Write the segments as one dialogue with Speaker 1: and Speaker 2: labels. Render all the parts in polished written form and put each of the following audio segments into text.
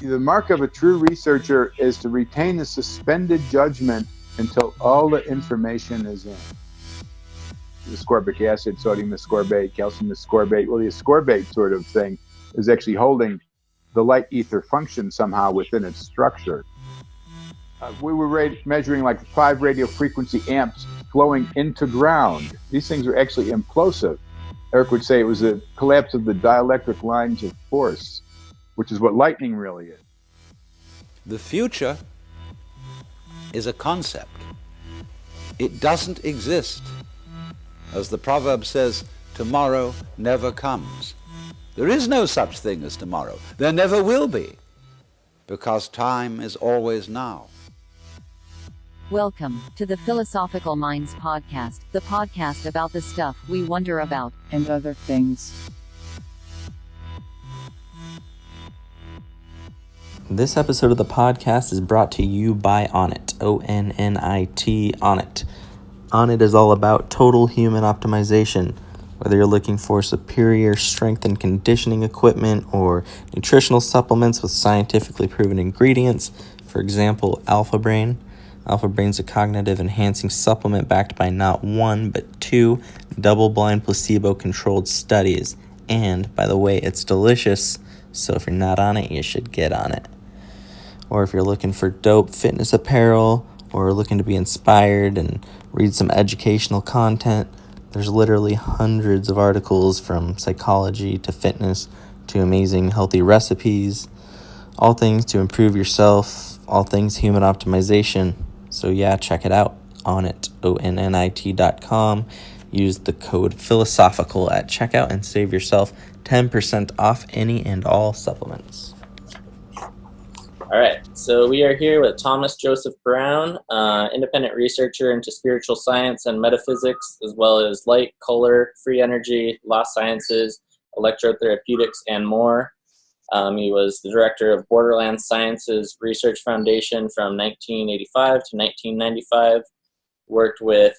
Speaker 1: The mark of a true researcher is to retain a suspended judgment until all the information is in. Ascorbic acid, sodium ascorbate, calcium ascorbate. Well, the ascorbate sort of thing is actually holding the light ether function somehow within its structure. We were measuring like 5 radio frequency amps flowing into ground. These things are actually implosive. Eric would say it was a collapse of the dielectric lines of force, which is what lightning really is.
Speaker 2: The future is a concept. It doesn't exist. As the proverb says, tomorrow never comes. There is no such thing as tomorrow. There never will be, because time is always now.
Speaker 3: Welcome to the Philosophical Minds podcast, the podcast about the stuff we wonder about
Speaker 4: and other things.
Speaker 5: This episode of the podcast is brought to you by Onnit, O-N-N-I-T, Onnit. Onnit is all about total human optimization. Whether you're looking for superior strength and conditioning equipment or nutritional supplements with scientifically proven ingredients, for example, Alpha Brain. Alpha Brain's a cognitive enhancing supplement backed by not one, but 2 double-blind placebo-controlled studies. And, by the way, it's delicious, so if you're not on it, you should get on it. Or if you're looking for dope fitness apparel or looking to be inspired and read some educational content, there's literally hundreds of articles from psychology to fitness to amazing healthy recipes, all things to improve yourself, all things human optimization. So yeah, check it out, Onnit, ONNIT.com. Use the code philosophical at checkout and save yourself 10% off any and all supplements.
Speaker 6: All right, so we are here with Thomas Joseph Brown, independent researcher into spiritual science and metaphysics, as well as light, color, free energy, lost sciences, electrotherapeutics, and more. He was the director of Borderland Sciences Research Foundation from 1985 to 1995, worked with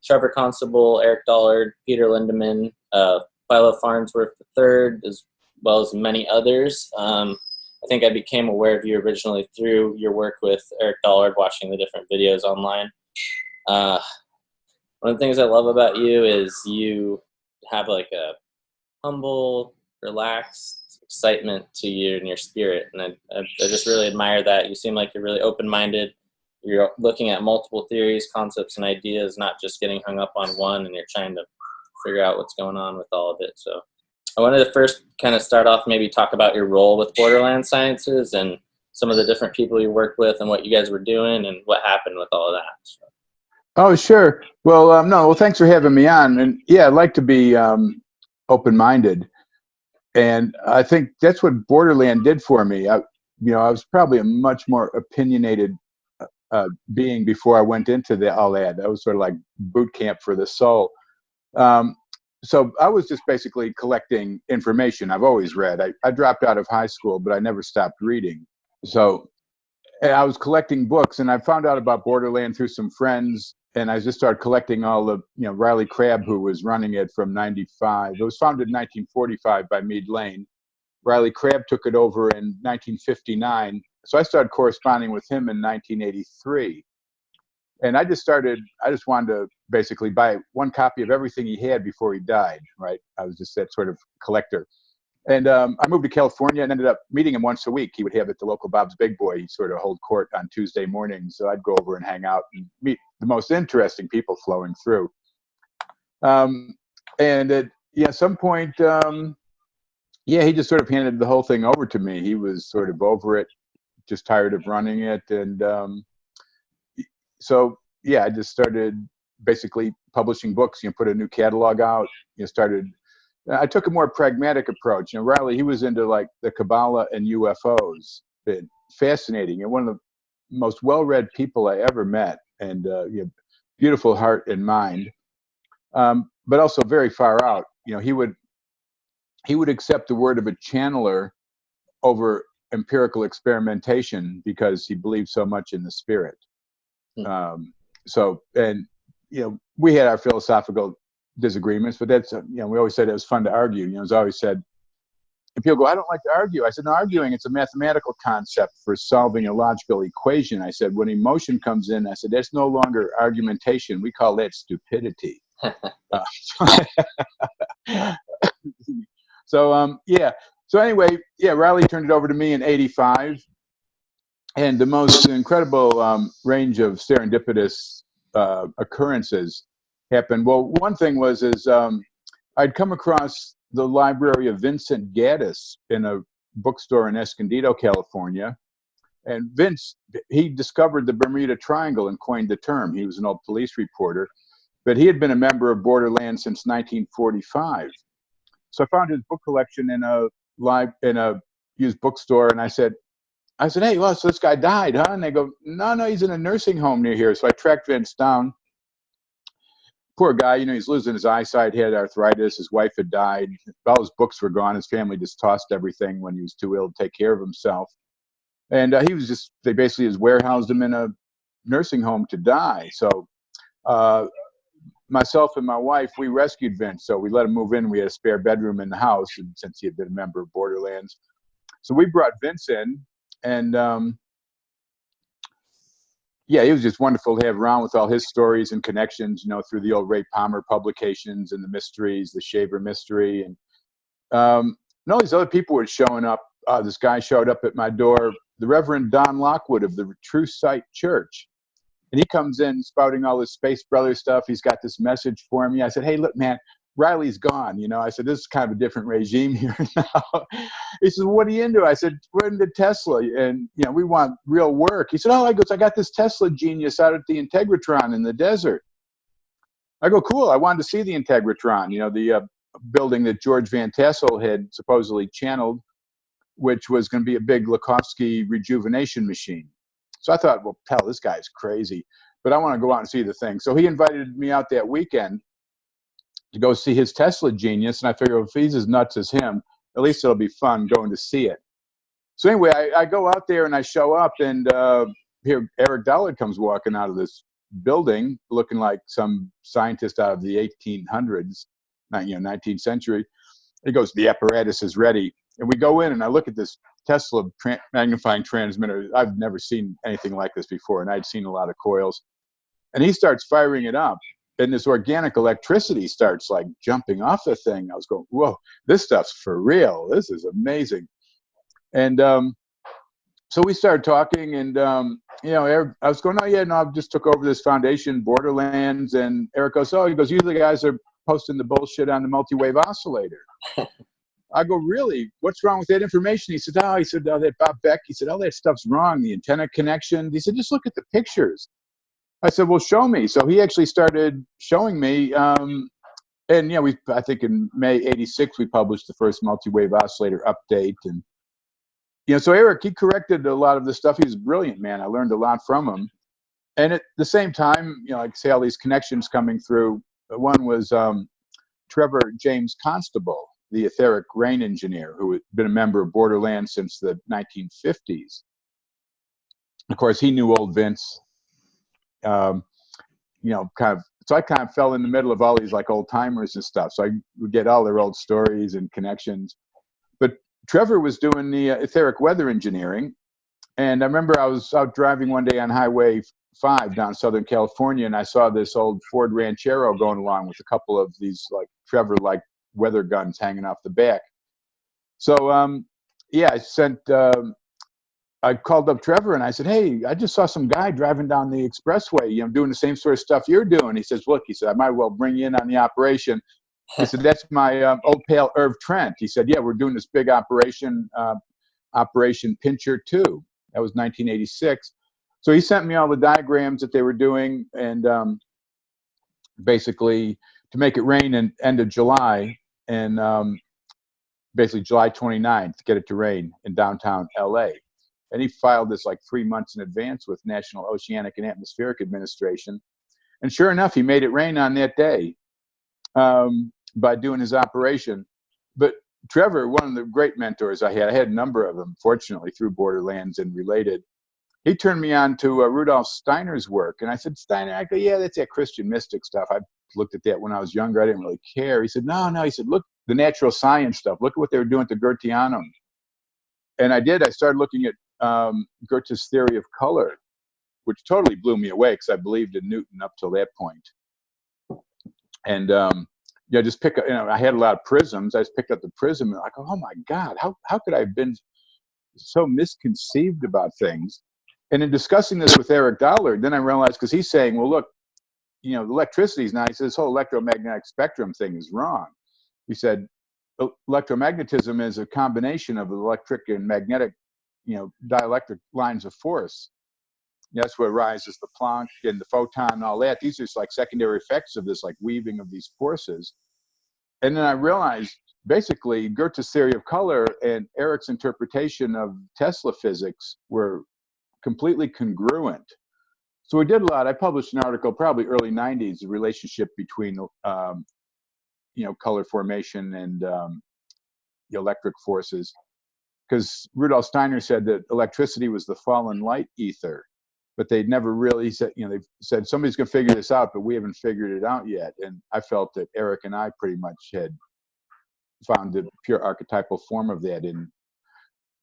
Speaker 6: Trevor Constable, Eric Dollard, Peter Lindemann, Philo Farnsworth III, as well as many others. I think I became aware of you originally through your work with Eric Dollard, watching the different videos online. One of the things I love about you is you have like a humble, relaxed excitement to you and your spirit. And I just really admire that. You seem like you're really open-minded. You're looking at multiple theories, concepts, and ideas, not just getting hung up on one, and you're trying to figure out what's going on with all of it. So I wanted to first kind of start off, maybe talk about your role with Borderland Sciences and some of the different people you worked with and what you guys were doing and what happened with all of that. So.
Speaker 1: Oh, sure. Well, thanks for having me on. And yeah, I'd like to be open-minded. And I think that's what Borderland did for me. I was probably a much more opinionated being before I went into all that. That was sort of like boot camp for the soul. So I was just basically collecting information. I've always read. I dropped out of high school, but I never stopped reading. So I was collecting books, and I found out about Borderland through some friends, and I just started collecting all the, Riley Crabb, who was running it from 95. It was founded in 1945 by Meade Lane. Riley Crabb took it over in 1959. So I started corresponding with him in 1983. And I just wanted to basically buy one copy of everything he had before he died, right? I was just that sort of collector. And I moved to California and ended up meeting him once a week. He would have at the local Bob's Big Boy. He'd sort of hold court on Tuesday mornings. So I'd go over and hang out and meet the most interesting people flowing through. And at some point, he just sort of handed the whole thing over to me. He was sort of over it, just tired of running it. And so I just started basically publishing books. Put a new catalog out. I took a more pragmatic approach. Riley, he was into like the Kabbalah and UFOs. Fascinating, and one of the most well-read people I ever met, and beautiful heart and mind, but also very far out. He would accept the word of a channeler over empirical experimentation because he believed so much in the spirit. We had our philosophical disagreements, but that's we always said it was fun to argue. As I always said, And people go, I don't like to argue. I said, no, arguing, it's a mathematical concept for solving a logical equation. I said, when emotion comes in, I said, that's no longer argumentation. We call that stupidity. Yeah. So anyway, yeah, Riley turned it over to me in 85. And the most incredible range of serendipitous occurrences happened. Well, one thing was I'd come across the library of Vincent Gaddis in a bookstore in Escondido, California. And Vince, he discovered the Bermuda Triangle and coined the term. He was an old police reporter, but he had been a member of Borderland since 1945. So I found his book collection in a used bookstore, and I said, hey, well, so this guy died, huh? And they go, no, he's in a nursing home near here. So I tracked Vince down. Poor guy, he's losing his eyesight, he had arthritis, his wife had died, all his books were gone, his family just tossed everything when he was too ill to take care of himself. And they basically just warehoused him in a nursing home to die. So myself and my wife, we rescued Vince. So we let him move in. We had a spare bedroom in the house, and since he had been a member of Borderlands. So we brought Vince in, and yeah, he was just wonderful to have around with all his stories and connections, through the old Ray Palmer publications and the mysteries, the Shaver mystery. And all these other people were showing up. This guy showed up at my door, the Reverend Don Lockwood of the True Sight Church. And he comes in spouting all this Space Brother stuff. He's got this message for me. I said, hey, look, man, Riley's gone. I said, this is kind of a different regime here now. He said, what are you into? I said, we're into Tesla, and we want real work. He said, I got this Tesla genius out at the Integratron in the desert. I go, cool. I wanted to see the Integratron, the building that George Van Tassel had supposedly channeled, which was going to be a big Lakhovsky rejuvenation machine. So I thought, well, hell, this guy's crazy, but I want to go out and see the thing. So he invited me out that weekend to go see his Tesla genius. And I figure if he's as nuts as him, at least it'll be fun going to see it. So anyway, I go out there and I show up, and here Eric Dollard comes walking out of this building looking like some scientist out of the 1800s, 19th century. He goes, the apparatus is ready. And we go in, and I look at this Tesla magnifying transmitter. I've never seen anything like this before, and I'd seen a lot of coils. And he starts firing it up, and this organic electricity starts like jumping off the thing. I was going, whoa, this stuff's for real. This is amazing. And so we started talking, and Eric, I was going, oh yeah, no, I just took over this foundation, Borderlands. And Eric goes, oh, he goes, usually guys are posting the bullshit on the multi-wave oscillator. I go, really? What's wrong with that information? He said, that Bob Beck. He said, all that stuff's wrong. The antenna connection. He said, just look at the pictures. I said, well, show me. So he actually started showing me. And I think in May '86 we published the first multi-wave oscillator update. And so Eric, he corrected a lot of the stuff. He was brilliant, man. I learned a lot from him. And at the same time, like I say, all these connections coming through. One was Trevor James Constable, the etheric rain engineer, who had been a member of Borderland since the 1950s. Of course, he knew old Vince. So I kind of fell in the middle of all these like old timers and stuff. So I would get all their old stories and connections. But Trevor was doing the etheric weather engineering. And I remember I was out driving one day on Highway 5 down Southern California, and I saw this old Ford Ranchero going along with a couple of these like Trevor-like weather guns hanging off the back. So I called up Trevor and I said, hey, I just saw some guy driving down the expressway, doing the same sort of stuff you're doing. He says, look, he said, I might well bring you in on the operation. He said, that's my old pal Irv Trent. He said, yeah, we're doing this big operation, Operation Pincher 2. That was 1986. So he sent me all the diagrams that they were doing, and basically to make it rain in end of July, and basically July 29th, get it to rain in downtown LA. And he filed this like 3 months in advance with National Oceanic and Atmospheric Administration. And sure enough, he made it rain on that day by doing his operation. But Trevor, one of the great mentors I had a number of them, fortunately, through Borderlands and related. He turned me on to Rudolf Steiner's work. And I said, Steiner, I go, yeah, that's that Christian mystic stuff. I looked at that when I was younger. I didn't really care. He said, no. He said, look the natural science stuff. Look at what they were doing to Goetheanum. And I started looking at Goethe's theory of color, which totally blew me away because I believed in Newton up till that point. And just pick up, I had a lot of prisms. I just picked up the prism and I go, oh my God, how could I have been so misconceived about things? And in discussing this with Eric Dollard, then I realized, because he's saying, well, look, electricity is not, he says, this whole electromagnetic spectrum thing is wrong. He said, electromagnetism is a combination of electric and magnetic, dielectric lines of force. That's what rises the Planck and the photon and all that. These are just like secondary effects of this, like weaving of these forces. And then I realized, basically, Goethe's theory of color and Eric's interpretation of Tesla physics were completely congruent. So we did a lot. I published an article, probably early 90s, the relationship between, color formation and electric forces. Because Rudolf Steiner said that electricity was the fallen light ether, but they'd never really said, they said somebody's going to figure this out, but we haven't figured it out yet. And I felt that Eric and I pretty much had found the pure archetypal form of that in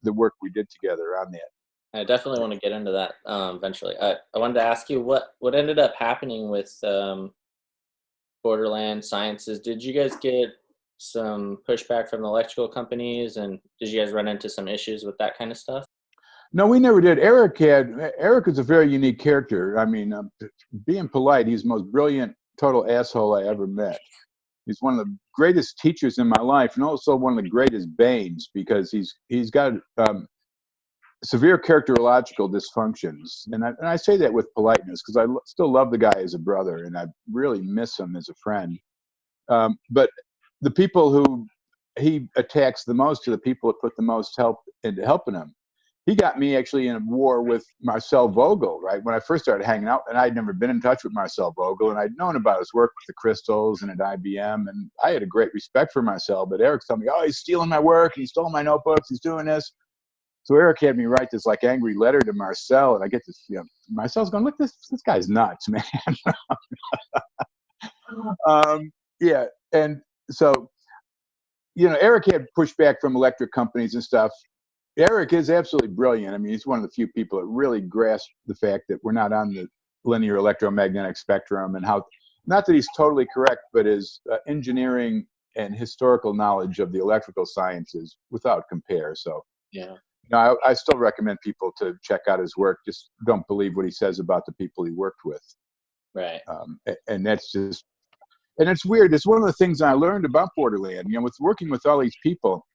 Speaker 1: the work we did together on that.
Speaker 6: I definitely want to get into that eventually. I wanted to ask you what ended up happening with Borderland Sciences. Did you guys get some pushback from the electrical companies, and did you guys run into some issues with that kind of stuff?
Speaker 1: No, we never did. Eric is a very unique character. I mean, being polite, he's the most brilliant, total asshole I ever met. He's one of the greatest teachers in my life, and also one of the greatest banes, because he's got severe characterological dysfunctions. And I say that with politeness, because I still love the guy as a brother, and I really miss him as a friend. But the people who he attacks the most are the people that put the most help into helping him. He got me actually in a war with Marcel Vogel, right? When I first started hanging out, and I'd never been in touch with Marcel Vogel, and I'd known about his work with the crystals and at IBM, and I had a great respect for Marcel, but Eric's telling me, oh, he's stealing my work, he stole my notebooks, he's doing this. So Eric had me write this like angry letter to Marcel, and I get this, Marcel's going, look, this guy's nuts, man. Yeah, and so, Eric had pushback from electric companies and stuff. Eric is absolutely brilliant. I mean, he's one of the few people that really grasp the fact that we're not on the linear electromagnetic spectrum, and how, not that he's totally correct, but his engineering and historical knowledge of the electrical sciences without compare. So,
Speaker 6: yeah.
Speaker 1: I still recommend people to check out his work. Just don't believe what he says about the people he worked with.
Speaker 6: Right.
Speaker 1: And that's just, and it's weird. It's one of the things I learned about Borderland, with working with all these people.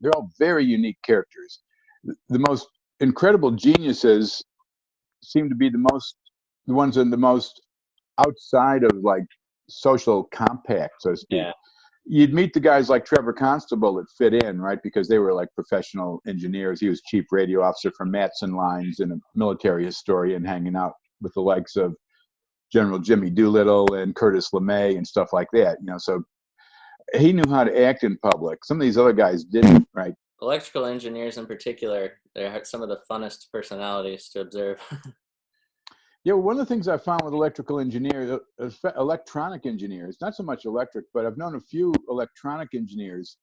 Speaker 1: They're all very unique characters. The most incredible geniuses seem to be the ones in the most outside of like social compact, so to speak.
Speaker 6: Yeah.
Speaker 1: You'd meet the guys like Trevor Constable that fit in, right? Because they were like professional engineers. He was chief radio officer for Matson Lines and a military historian, hanging out with the likes of General Jimmy Doolittle and Curtis LeMay and stuff like that. So he knew how to act in public. Some of these other guys didn't, right?
Speaker 6: Electrical engineers in particular, they're some of the funnest personalities to observe.
Speaker 1: Yeah, well, one of the things I found with electrical engineers, electronic engineers, not so much electric, but I've known a few electronic engineers,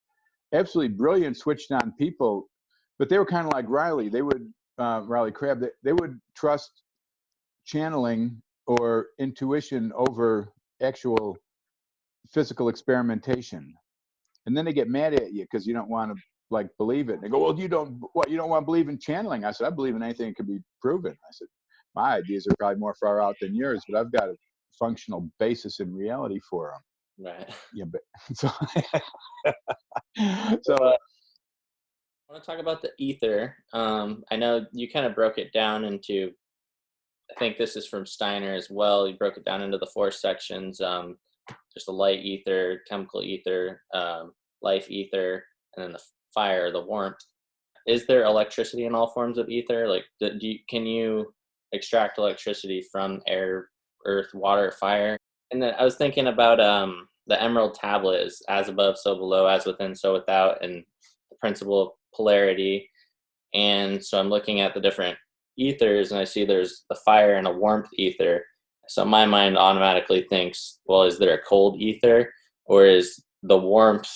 Speaker 1: absolutely brilliant, switched on people, but they were kind of like Riley. They would, Riley Crabb, they would trust channeling or intuition over actual physical experimentation. And then they get mad at you because you don't want to like believe it. And they go, well, you don't want to believe in channeling? I said, I believe in anything that can be proven. I said, my ideas are probably more far out than yours, but I've got a functional basis in reality for them.
Speaker 6: Right.
Speaker 1: Yeah, but so,
Speaker 6: I want to talk about the ether. I know you kind of broke it down into, I think this is from Steiner as well. You broke it down into the 4 sections. There's the light ether, chemical ether, life ether, and then the fire, the warmth. Is there electricity in all forms of ether? Like, can you extract electricity from air, earth, water, fire? And then I was thinking about the emerald tablet is as above, so below, as within, so without, and the principle of polarity. And so I'm looking at the different ethers, and I see there's the fire and a warmth ether. So my mind automatically thinks, well, is there a cold ether, or is the warmth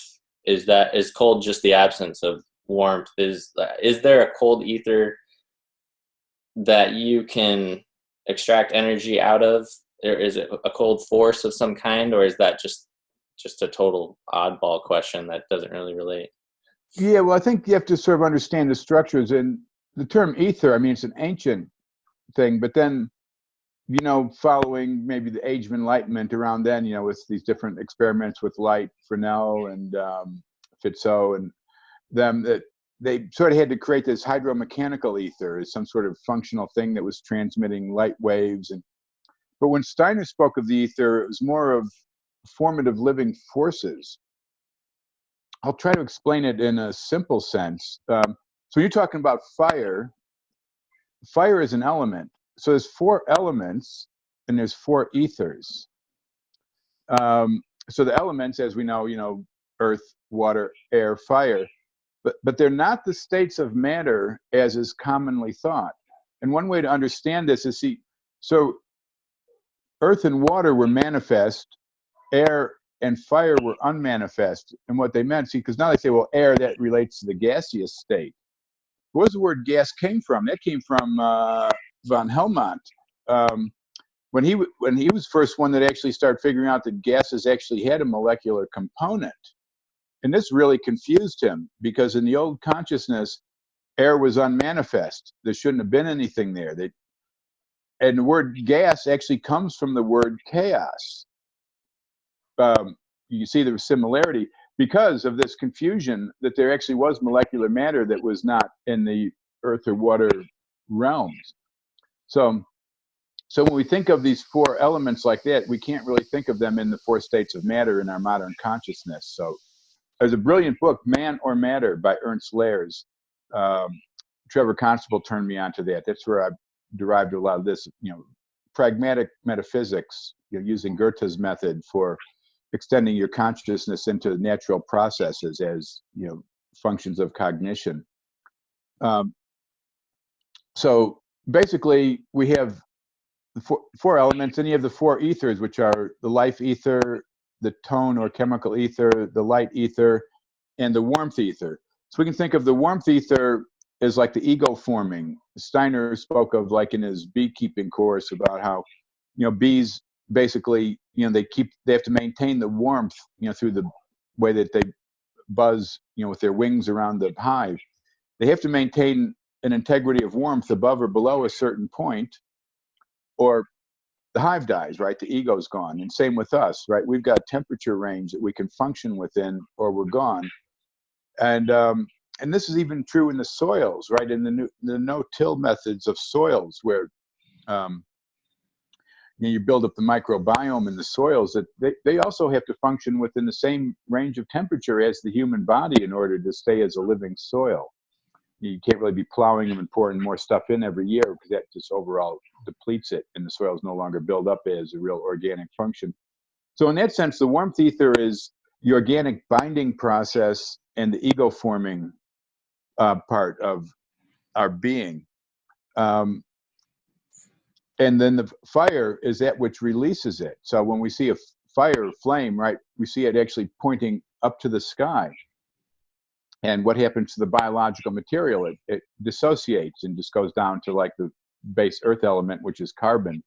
Speaker 6: is cold just the absence of warmth? Is there a cold ether that you can extract energy out of? Or is it a cold force of some kind, or is that just a total oddball question that doesn't really relate?
Speaker 1: Yeah, well, I think you have to sort of understand the structures. And the term ether, I mean, it's an ancient thing, but then, following maybe the Age of Enlightenment around then, with these different experiments with light, Fresnel and Fizeau and them, that they sort of had to create this hydromechanical ether as some sort of functional thing that was transmitting light waves. But when Steiner spoke of the ether, it was more of formative living forces. I'll try to explain it in a simple sense. So you're talking about fire. Fire is an element. So there's 4 elements and there's 4 ethers. So the elements, as we know, earth, water, air, fire, but they're not the states of matter as is commonly thought. And one way to understand this is, so earth and water were manifest, air and fire were unmanifest. And what they meant, because now they say, well, air, that relates to the gaseous state. Where's the word gas came from? That came from von Helmont. When he was first one that actually started figuring out that gases actually had a molecular component. And this really confused him, because in the old consciousness, air was unmanifest. There shouldn't have been anything there. And the word gas actually comes from the word chaos. You see the similarity because of this confusion that there actually was molecular matter that was not in the earth or water realms. So when we think of these 4 elements like that, we can't really think of them in the 4 states of matter in our modern consciousness. So there's a brilliant book, Man or Matter, by Ernst Lehrs. Trevor Constable turned me on to that. That's where I derived a lot of this, pragmatic metaphysics, using Goethe's method for extending your consciousness into natural processes as, functions of cognition. So basically, we have the 4 elements, and you have the 4 ethers, which are the life ether, the tone or chemical ether, the light ether, and the warmth ether. So we can think of the warmth ether as like the ego forming. Steiner spoke of, like in his beekeeping course, about how, bees basically, they have to maintain the warmth, through the way that they buzz, with their wings around the hive. They have to maintain an integrity of warmth above or below a certain point, or the hive dies, right? The ego's gone. And same with us, right? We've got temperature range that we can function within, or we're gone. And this is even true in the soils, right? In the no-till methods of soils, where you build up the microbiome in the soils, that they also have to function within the same range of temperature as the human body in order to stay as a living soil. You can't really be plowing them and pouring more stuff in every year, because that just overall depletes it, and the soils no longer build up as a real organic function. So in that sense, the warmth ether is the organic binding process and the ego forming part of our being. And then the fire is that which releases it. So when we see a fire flame, right, we see it actually pointing up to the sky. And what happens to the biological material? It dissociates and just goes down to like the base earth element, which is carbon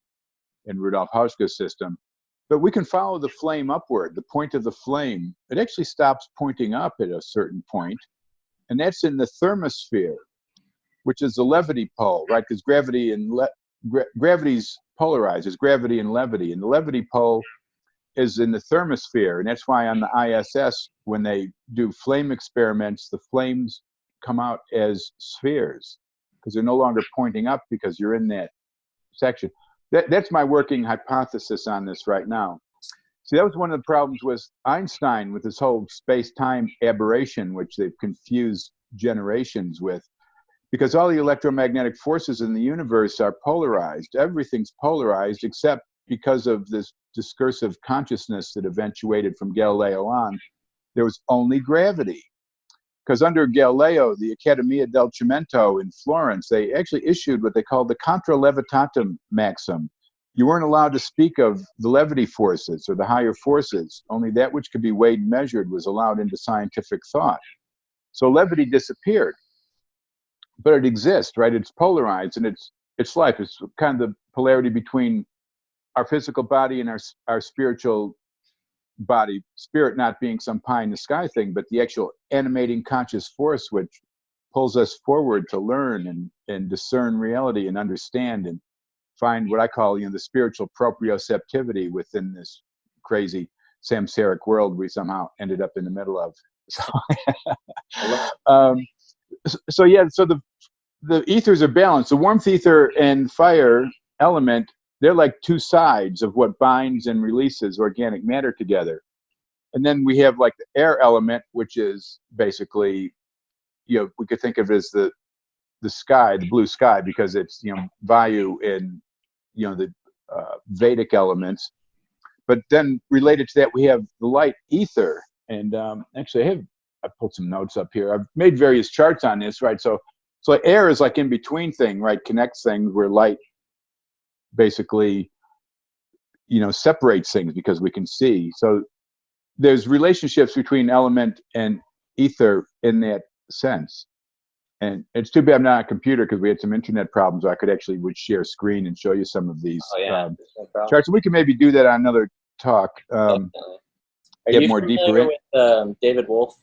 Speaker 1: in Rudolf Hauschka's system. But we can follow the flame upward. The point of the flame, it actually stops pointing up at a certain point, and that's in the thermosphere, which is the levity pole, right? Because gravity and gravity's polarized. There's gravity and levity, and the levity pole is in the thermosphere. And that's why on the ISS, when they do flame experiments, the flames come out as spheres, because they're no longer pointing up, because you're in that section. That's my working hypothesis on this right now. See, that was one of the problems with Einstein, with this whole space-time aberration, which they've confused generations with, because all the electromagnetic forces in the universe are polarized. Everything's polarized, except because of this discursive consciousness that eventuated from Galileo on, there was only gravity. Because under Galileo, the Accademia del Cimento in Florence, they actually issued what they called the contra levitatum maxim, you weren't allowed to speak of the levity forces or the higher forces. Only that which could be weighed and measured was allowed into scientific thought. So levity disappeared, but it exists, right? It's polarized, and it's life. It's kind of the polarity between our physical body and our spiritual body. Spirit not being some pie in the sky thing, but the actual animating conscious force which pulls us forward to learn and discern reality and understand and find what I call, the spiritual proprioceptivity within this crazy samsaric world we somehow ended up in the middle of. So yeah, so the ethers are balanced. The warmth ether and fire element, they're like two sides of what binds and releases organic matter together. And then we have like the air element, which is basically, we could think of it as the sky, the blue sky, because it's, Vayu in, the Vedic elements. But then related to that, we have the light ether. And actually, I pulled some notes up here. I've made various charts on this, right? So air is like in between thing, right? Connects things, where light basically, separates things because we can see. So there's relationships between element and ether in that sense. And it's too bad I'm not on a computer, because we had some internet problems. I could actually would share screen and show you some of these
Speaker 6: no
Speaker 1: charts. We can maybe do that on another talk.
Speaker 6: Are
Speaker 1: Get
Speaker 6: you
Speaker 1: more
Speaker 6: familiar
Speaker 1: deeper in.
Speaker 6: with David Wolf?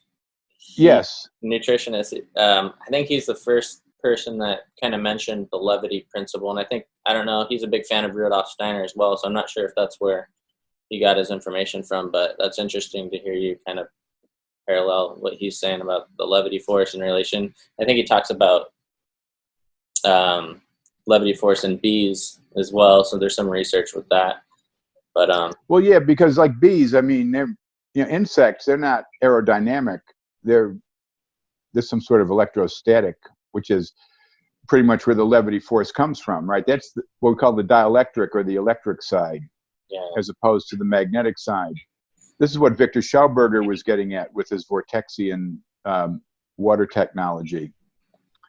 Speaker 1: Yes.
Speaker 6: Nutritionist. I think he's the first person that kind of mentioned the levity principle. And I don't know, he's a big fan of Rudolf Steiner as well. So I'm not sure if that's where he got his information from, but that's interesting to hear you kind of parallel what he's saying about the levity force in relation. I think he talks about levity force in bees as well. So there's some research with that. But
Speaker 1: well, yeah, because like bees, I mean, they're insects. They're not aerodynamic. There's some sort of electrostatic, which is pretty much where the levity force comes from, right? That's what we call the dielectric or the electric side, as opposed to the magnetic side. This is what Victor Schauberger was getting at with his Vortexian water technology.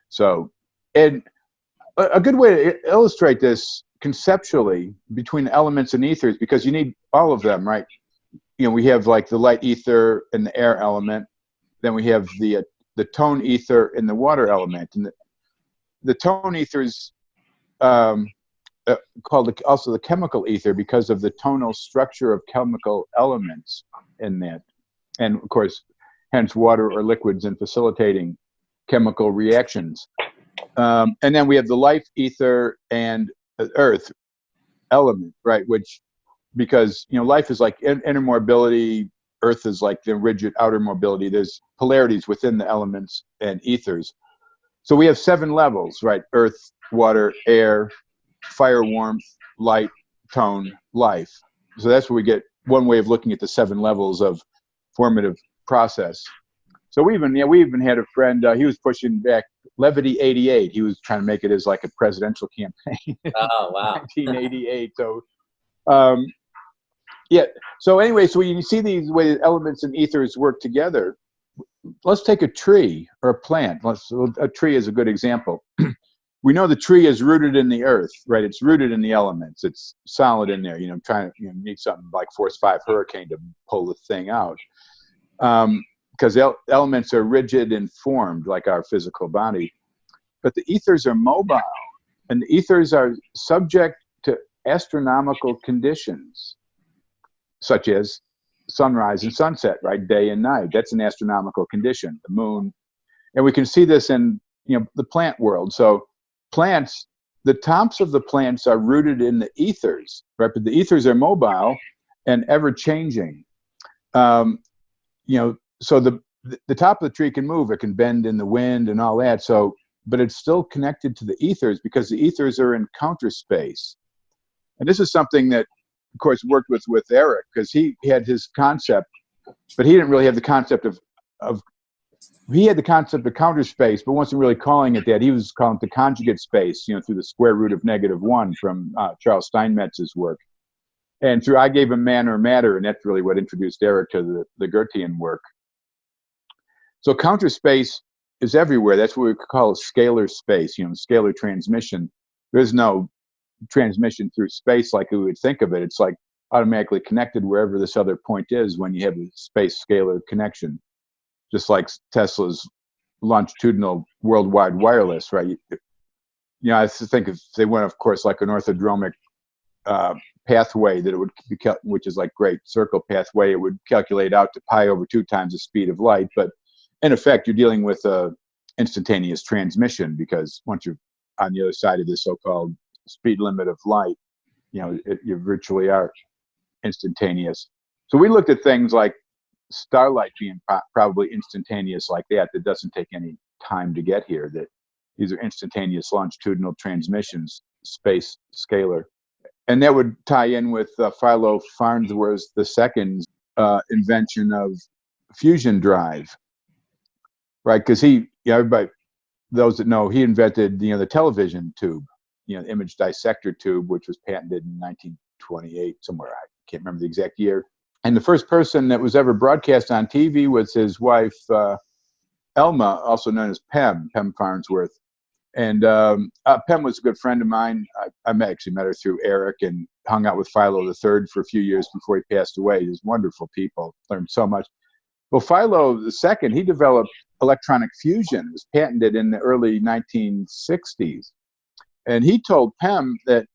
Speaker 1: So, and a good way to illustrate this conceptually between elements and ethers, because you need all of them, right? We have like the light ether and the air element. Then we have the tone ether and the water element. And the tone ether is called also the chemical ether, because of the tonal structure of chemical elements in that. And of course, hence water or liquids in facilitating chemical reactions. And then we have the life ether and earth element, right? Which, because, life is like inner mobility, earth is like the rigid outer mobility. There's polarities within the elements and ethers. So we have 7 levels, right? Earth, water, air, fire, warmth, light, tone, life. So that's where we get one way of looking at the 7 levels of formative process. So we even had a friend, he was pushing back Levity 88. He was trying to make it as like a presidential campaign.
Speaker 6: Oh, wow.
Speaker 1: 1988. So, yeah. So anyway, so when you see these ways elements and ethers work together, let's take a tree or a plant. A tree is a good example. We know the tree is rooted in the earth, right? It's rooted in the elements. It's solid in there. Need something like force 5 hurricane to pull the thing out. Because elements are rigid and formed like our physical body. But the ethers are mobile, and the ethers are subject to astronomical conditions, such as sunrise and sunset, right? Day and night. That's an astronomical condition, the moon. And we can see this in the plant world. So plants, the tops of the plants are rooted in the ethers, right? But the ethers are mobile and ever changing. So the top of the tree can move, it can bend in the wind and all that. So, but it's still connected to the ethers, because the ethers are in counter space. And this is something that, of course, worked with Eric, because he had his concept, but he didn't really have the concept of he had the concept of counter space, but wasn't really calling it that. He was calling it the conjugate space, through the square root of -1 from Charles Steinmetz's work. And I gave him man or matter, and that's really what introduced Eric to the Goethean work. So counter space is everywhere. That's what we call a scalar space, scalar transmission. There's no transmission through space like we would think of it. It's like automatically connected wherever this other point is when you have a space scalar connection, just like Tesla's longitudinal worldwide wireless, right? I think if they went, of course, like an orthodromic pathway that it would be, which is like great circle pathway, it would calculate out to pi over 2 times the speed of light. But in effect, you're dealing with a instantaneous transmission, because once you're on the other side of the so-called speed limit of light, you virtually are instantaneous. So we looked at things like starlight being probably instantaneous like that doesn't take any time to get here, that these are instantaneous longitudinal transmissions, space scalar. And that would tie in with Philo Farnsworth II's invention of fusion drive, right? Because everybody, those that know, he invented, the television tube, the image dissector tube, which was patented in 1928, somewhere. I can't remember the exact year. And the first person that was ever broadcast on TV was his wife, Elma, also known as Pem Farnsworth. And Pem was a good friend of mine. I actually met her through Eric and hung out with Philo III for a few years before he passed away. He was wonderful people, learned so much. Well, Philo II, he developed electronic fusion. It was patented in the early 1960s. And he told Pem that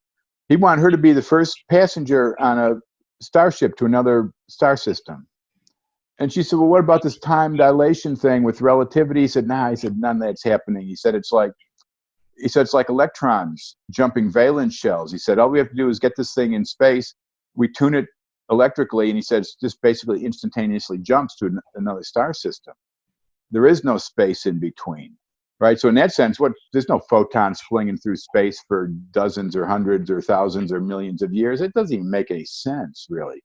Speaker 1: he wanted her to be the first passenger on a starship to another star system. And she said, well, what about this time dilation thing with relativity? He said, nah. He said, none of that's happening. He said, it's like electrons jumping valence shells. He said, all we have to do is get this thing in space. We tune it electrically. And he said, it's just basically instantaneously jumps to another star system. There is no space in between, right? So in that sense, there's no photons flinging through space for dozens or hundreds or thousands or millions of years. It doesn't even make any sense, really.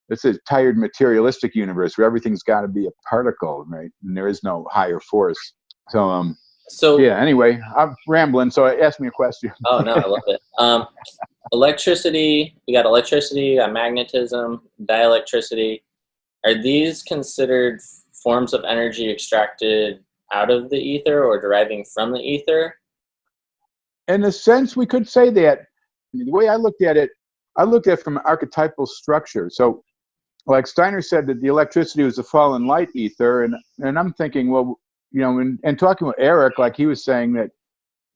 Speaker 1: It's a tired materialistic universe where everything's got to be a particle, right? And there is no higher force. So yeah, anyway, I'm rambling, so ask me a question.
Speaker 6: Oh, no, I love it. Electricity, we got magnetism, dielectricity. Are these considered forms of energy extracted out of the ether or deriving from the ether?
Speaker 1: In a sense, we could say that. The way I looked at it from an archetypal structure. So like Steiner said that the electricity was the fallen light ether, and I'm thinking, well, and talking with Eric, like he was saying that,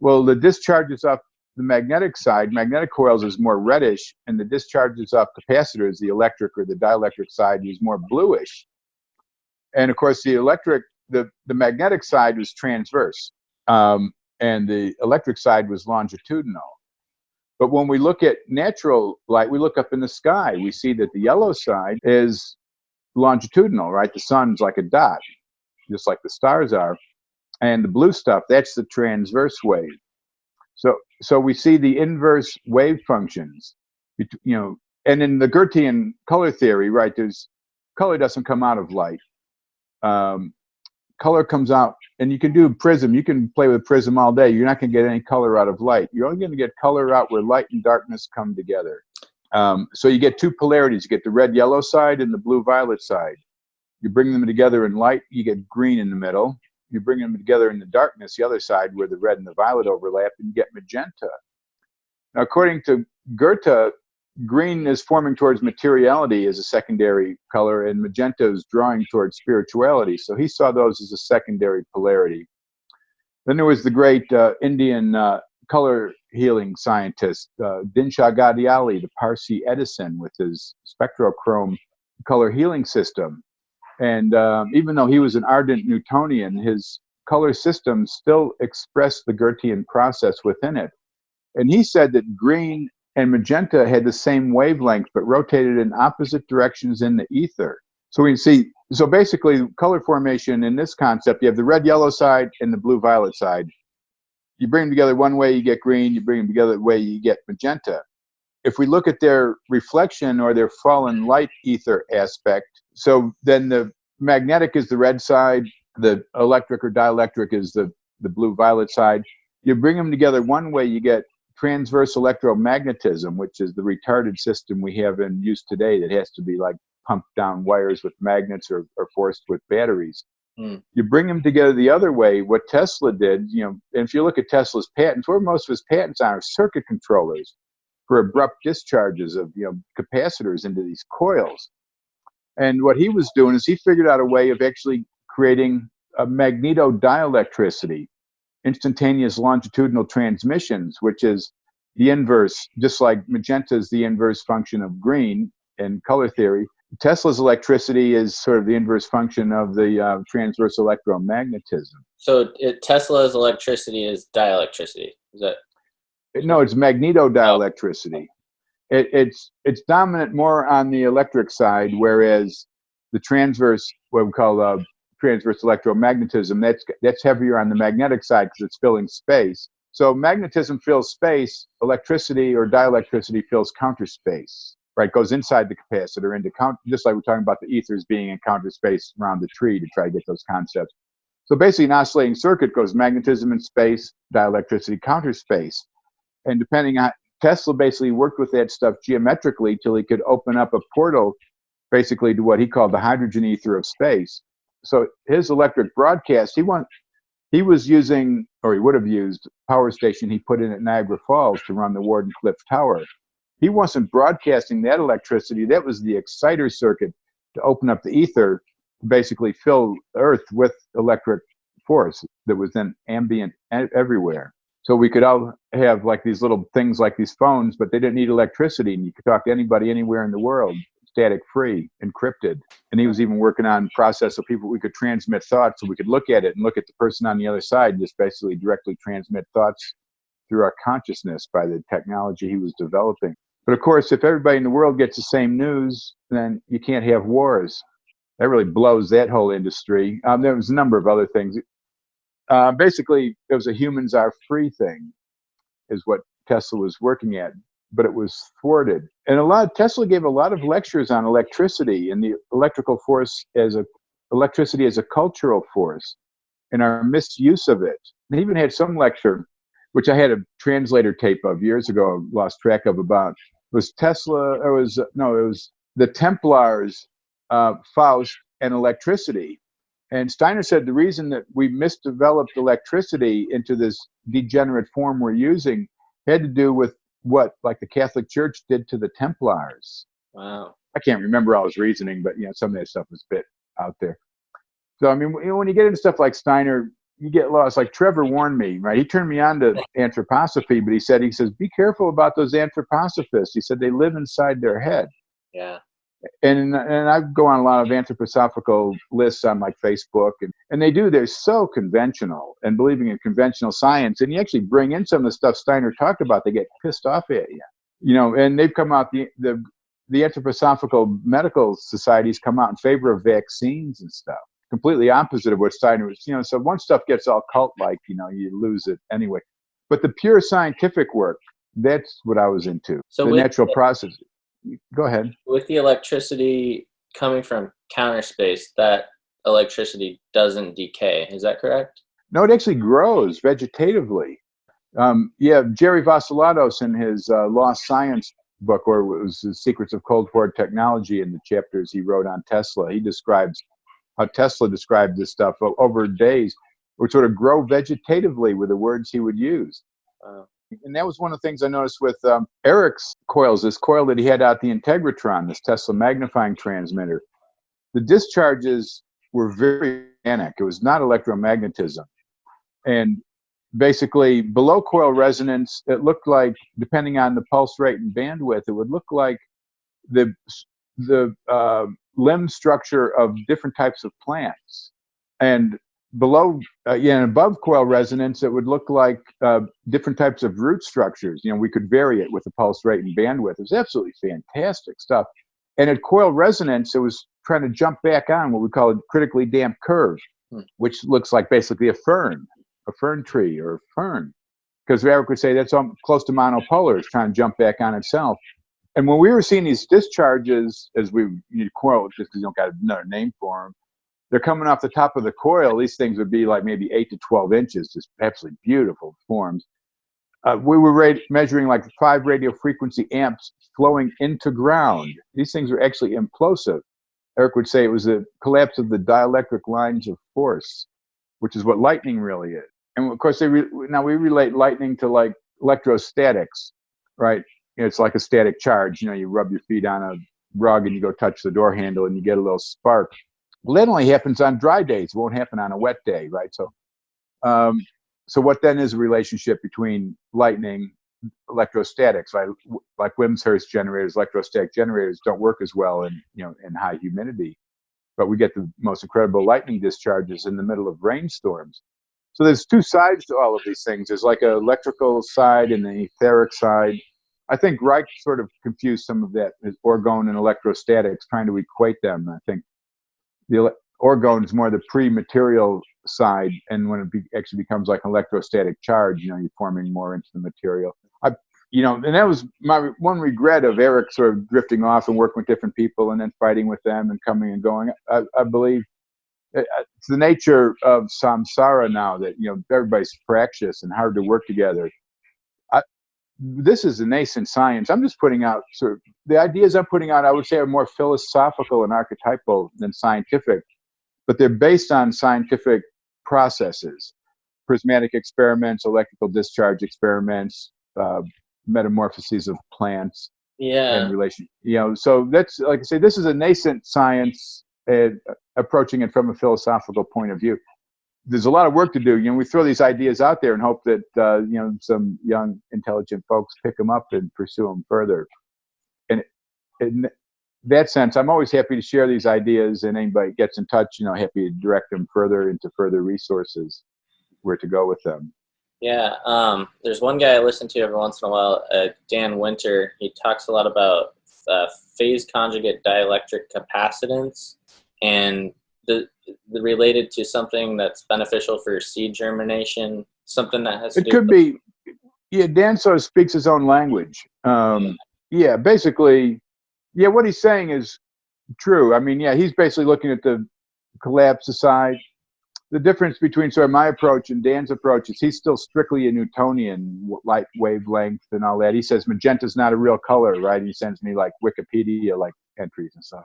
Speaker 1: well, the discharges off the magnetic side, magnetic coils is more reddish, and the discharges off capacitors, the electric or the dielectric side, is more bluish. And of course, the magnetic side was transverse, and the electric side was longitudinal. But when we look at natural light, we look up in the sky, we see that the yellow side is longitudinal, right? The sun's like a dot, just like the stars are. And the blue stuff, that's the transverse wave. So we see the inverse wave functions, and in the Goethean color theory, right, color doesn't come out of light. Color comes out, and you can do prism. You can play with prism all day. You're not going to get any color out of light. You're only going to get color out where light and darkness come together. So you get two polarities. You get the red-yellow side and the blue-violet side. You bring them together in light, you get green in the middle. You bring them together in the darkness, the other side, where the red and the violet overlap, and you get magenta. Now, according to Goethe, green is forming towards materiality as a secondary color, and magenta is drawing towards spirituality. So he saw those as a secondary polarity. Then there was the great Indian color healing scientist, Dinshaw Gadiali, the Parsi Edison, with his spectrochrome color healing system. And even though he was an ardent Newtonian, his color system still expressed the Goethean process within it. And he said that green and magenta had the same wavelength, but rotated in opposite directions in the ether. So we see, so basically color formation in this concept, you have the red-yellow side and the blue-violet side. You bring them together one way, you get green. You bring them together the way, you get magenta. If we look at their reflection or their fallen light ether aspect, so then the magnetic is the red side, the electric or dielectric is the blue-violet side. You bring them together one way, you get transverse electromagnetism, which is the retarded system we have in use today that has to be like pumped down wires with magnets or forced with batteries. You bring them together the other way, what Tesla did, and if you look at Tesla's patents, where most of his patents are circuit controllers. for abrupt discharges of capacitors into these coils. And what he was doing is he figured out a way of actually creating a magnetodielectricity, instantaneous longitudinal transmissions, which is the inverse, just like magenta is the inverse function of green in color theory. Tesla's electricity is sort of the inverse function of the transverse electromagnetism.
Speaker 6: So Tesla's electricity is dielectricity. Is that?
Speaker 1: No, it's magnetodielectricity. It's dominant more on the electric side, whereas the transverse, what we call transverse electromagnetism, that's heavier on the magnetic side because it's filling space. So magnetism fills space, electricity or dielectricity fills counter space, right? Goes inside the capacitor into just like we're talking about the ethers being in counter space around the tree to try to get those concepts. So basically an oscillating circuit goes magnetism in space, dielectricity counter space. And depending on, Tesla basically worked with that stuff geometrically till he could open up a portal basically to what he called the hydrogen ether of space. So his electric broadcast, he was using, or he would have used, a power station he put in at Niagara Falls to run the Wardenclyffe Tower. He wasn't broadcasting that electricity. That was the exciter circuit to open up the ether, to basically fill Earth with electric force that was then ambient everywhere. So we could all have like these little things like these phones, but they didn't need electricity, and you could talk to anybody anywhere in the world, static free, encrypted. And he was even working on a process so we could transmit thoughts, so we could look at it and look at the person on the other side and just basically directly transmit thoughts through our consciousness by the technology he was developing. But of course, if everybody in the world gets the same news, then you can't have wars. That really blows that whole industry. There was a number of other things. Basically, it was a humans are free thing, is what Tesla was working at, but it was thwarted. And Tesla gave a lot of lectures on electricity and the electrical force electricity as a cultural force and our misuse of it. And he even had some lecture, which I had a translator tape of years ago, lost track of, about, was Tesla, it was the Templars, Faust, and electricity. And Steiner said the reason that we misdeveloped electricity into this degenerate form we're using had to do with what, like the Catholic Church did to the Templars.
Speaker 6: Wow.
Speaker 1: I can't remember all his reasoning, but some of that stuff was a bit out there. So I mean, when you get into stuff like Steiner, you get lost. Like Trevor warned me, right? He turned me on to anthroposophy, but he says, be careful about those anthroposophists. He said they live inside their head.
Speaker 6: Yeah.
Speaker 1: And I go on a lot of anthroposophical lists on like Facebook, and they're so conventional and believing in conventional science. And you actually bring in some of the stuff Steiner talked about, they get pissed off at you. And they've come out, the anthroposophical medical societies come out in favor of vaccines and stuff, completely opposite of what Steiner was. So once stuff gets all cult-like, you lose it anyway. But the pure scientific work, that's what I was into. So the natural process. Go ahead.
Speaker 6: With the electricity coming from counter space, that electricity doesn't decay. Is that correct?
Speaker 1: No, it actually grows vegetatively. Jerry Vassilatos in his Lost Science book, or it was the Secrets of Cold War Technology, in the chapters he wrote on Tesla, he describes how Tesla described this stuff over days, would sort of grow vegetatively with the words he would use. And that was one of the things I noticed with Eric's coils, this coil that he had out the Integratron, this Tesla magnifying transmitter. The discharges were very organic. It was not electromagnetism. And basically, below coil resonance, it looked like, depending on the pulse rate and bandwidth, it would look like the limb structure of different types of plants. And below, and above coil resonance, it would look like different types of root structures. We could vary it with the pulse rate and bandwidth. It was absolutely fantastic stuff. And at coil resonance, it was trying to jump back on what we call a critically damped curve, which looks like basically a fern tree or a fern. Because Eric would say that's close to monopolar. It's trying to jump back on itself. And when we were seeing these discharges, as we need coil, just because you don't got another name for them, they're coming off the top of the coil. These things would be like maybe 8 to 12 inches, just absolutely beautiful forms. We were measuring like 5 radio frequency amps flowing into ground. These things are actually implosive. Eric would say it was a collapse of the dielectric lines of force, which is what lightning really is. And of course, now we relate lightning to like electrostatics, right? it's like a static charge. You rub your feet on a rug and you go touch the door handle and you get a little spark. Well, that only happens on dry days. It won't happen on a wet day, right? So what then is a relationship between lightning, electrostatics, right? Like Wimshurst generators, electrostatic generators don't work as well in high humidity, but we get the most incredible lightning discharges in the middle of rainstorms. So there's two sides to all of these things. There's like an electrical side and an etheric side. I think Reich sort of confused some of that as orgone and electrostatics, trying to equate them. I think the orgone is more the pre-material side, and when it actually becomes like an electrostatic charge, you're forming more into the material. And that was my one regret of Eric sort of drifting off and working with different people and then fighting with them and coming and going. I believe it's the nature of samsara now that everybody's fractious and hard to work together. This is a nascent science. I'm just putting out sort of the ideas I'm putting out. I would say are more philosophical and archetypal than scientific, but they're based on scientific processes, prismatic experiments, electrical discharge experiments, metamorphoses of plants, and relation. So that's, like I say, this is a nascent science, approaching it from a philosophical point of view. There's a lot of work to do. We throw these ideas out there and hope that some young, intelligent folks pick them up and pursue them further. And in that sense, I'm always happy to share these ideas, and anybody gets in touch, happy to direct them further into further resources, where to go with them.
Speaker 6: Yeah, there's one guy I listen to every once in a while, Dan Winter. He talks a lot about phase conjugate dielectric capacitance, and the related to something that's beneficial for seed germination, something that has to do
Speaker 1: could be, Dan sort of speaks his own language. Basically, what he's saying is true. I mean, he's basically looking at the collapse side. The difference between sort of my approach and Dan's approach is he's still strictly a Newtonian light wavelength and all that. He says magenta's not a real color, right? He sends me like Wikipedia entries and stuff.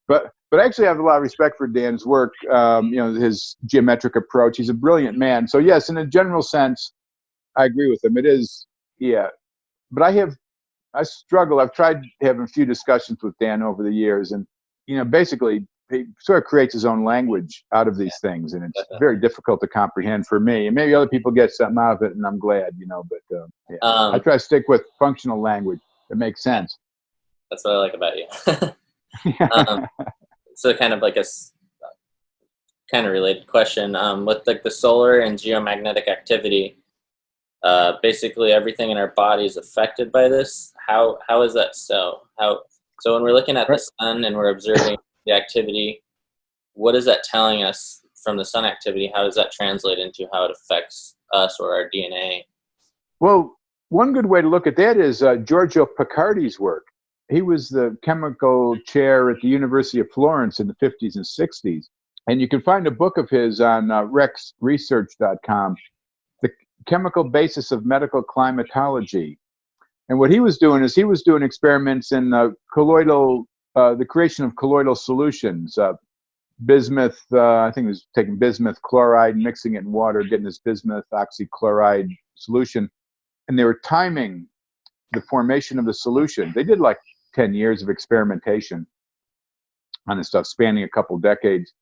Speaker 1: But actually I have a lot of respect for Dan's work, his geometric approach. He's a brilliant man. So yes, in a general sense, I agree with him. It is, but I struggle. I've tried having a few discussions with Dan over the years, and basically he sort of creates his own language out of these things, and it's very difficult to comprehend for me. And maybe other people get something out of it, and I'm glad, but I try to stick with functional language that makes sense.
Speaker 6: That's what I like about you. So kind of like a kind of related question, with like the solar and geomagnetic activity, basically everything in our body is affected by this. How is that so? So when we're looking at the sun and we're observing the activity, what is that telling us from the sun activity? How does that translate into how it affects us or our DNA?
Speaker 1: Well, one good way to look at that is Giorgio Picardi's work. He was the chemical chair at the University of Florence in the 50s and 60s. And you can find a book of his on rexresearch.com, The Chemical Basis of Medical Climatology. And what he was doing is he was doing experiments in the creation of colloidal solutions. Bismuth, I think he was taking bismuth chloride, mixing it in water, getting this bismuth oxychloride solution. And they were timing the formation of the solution. They did like 10 years of experimentation on this stuff, spanning a couple decades.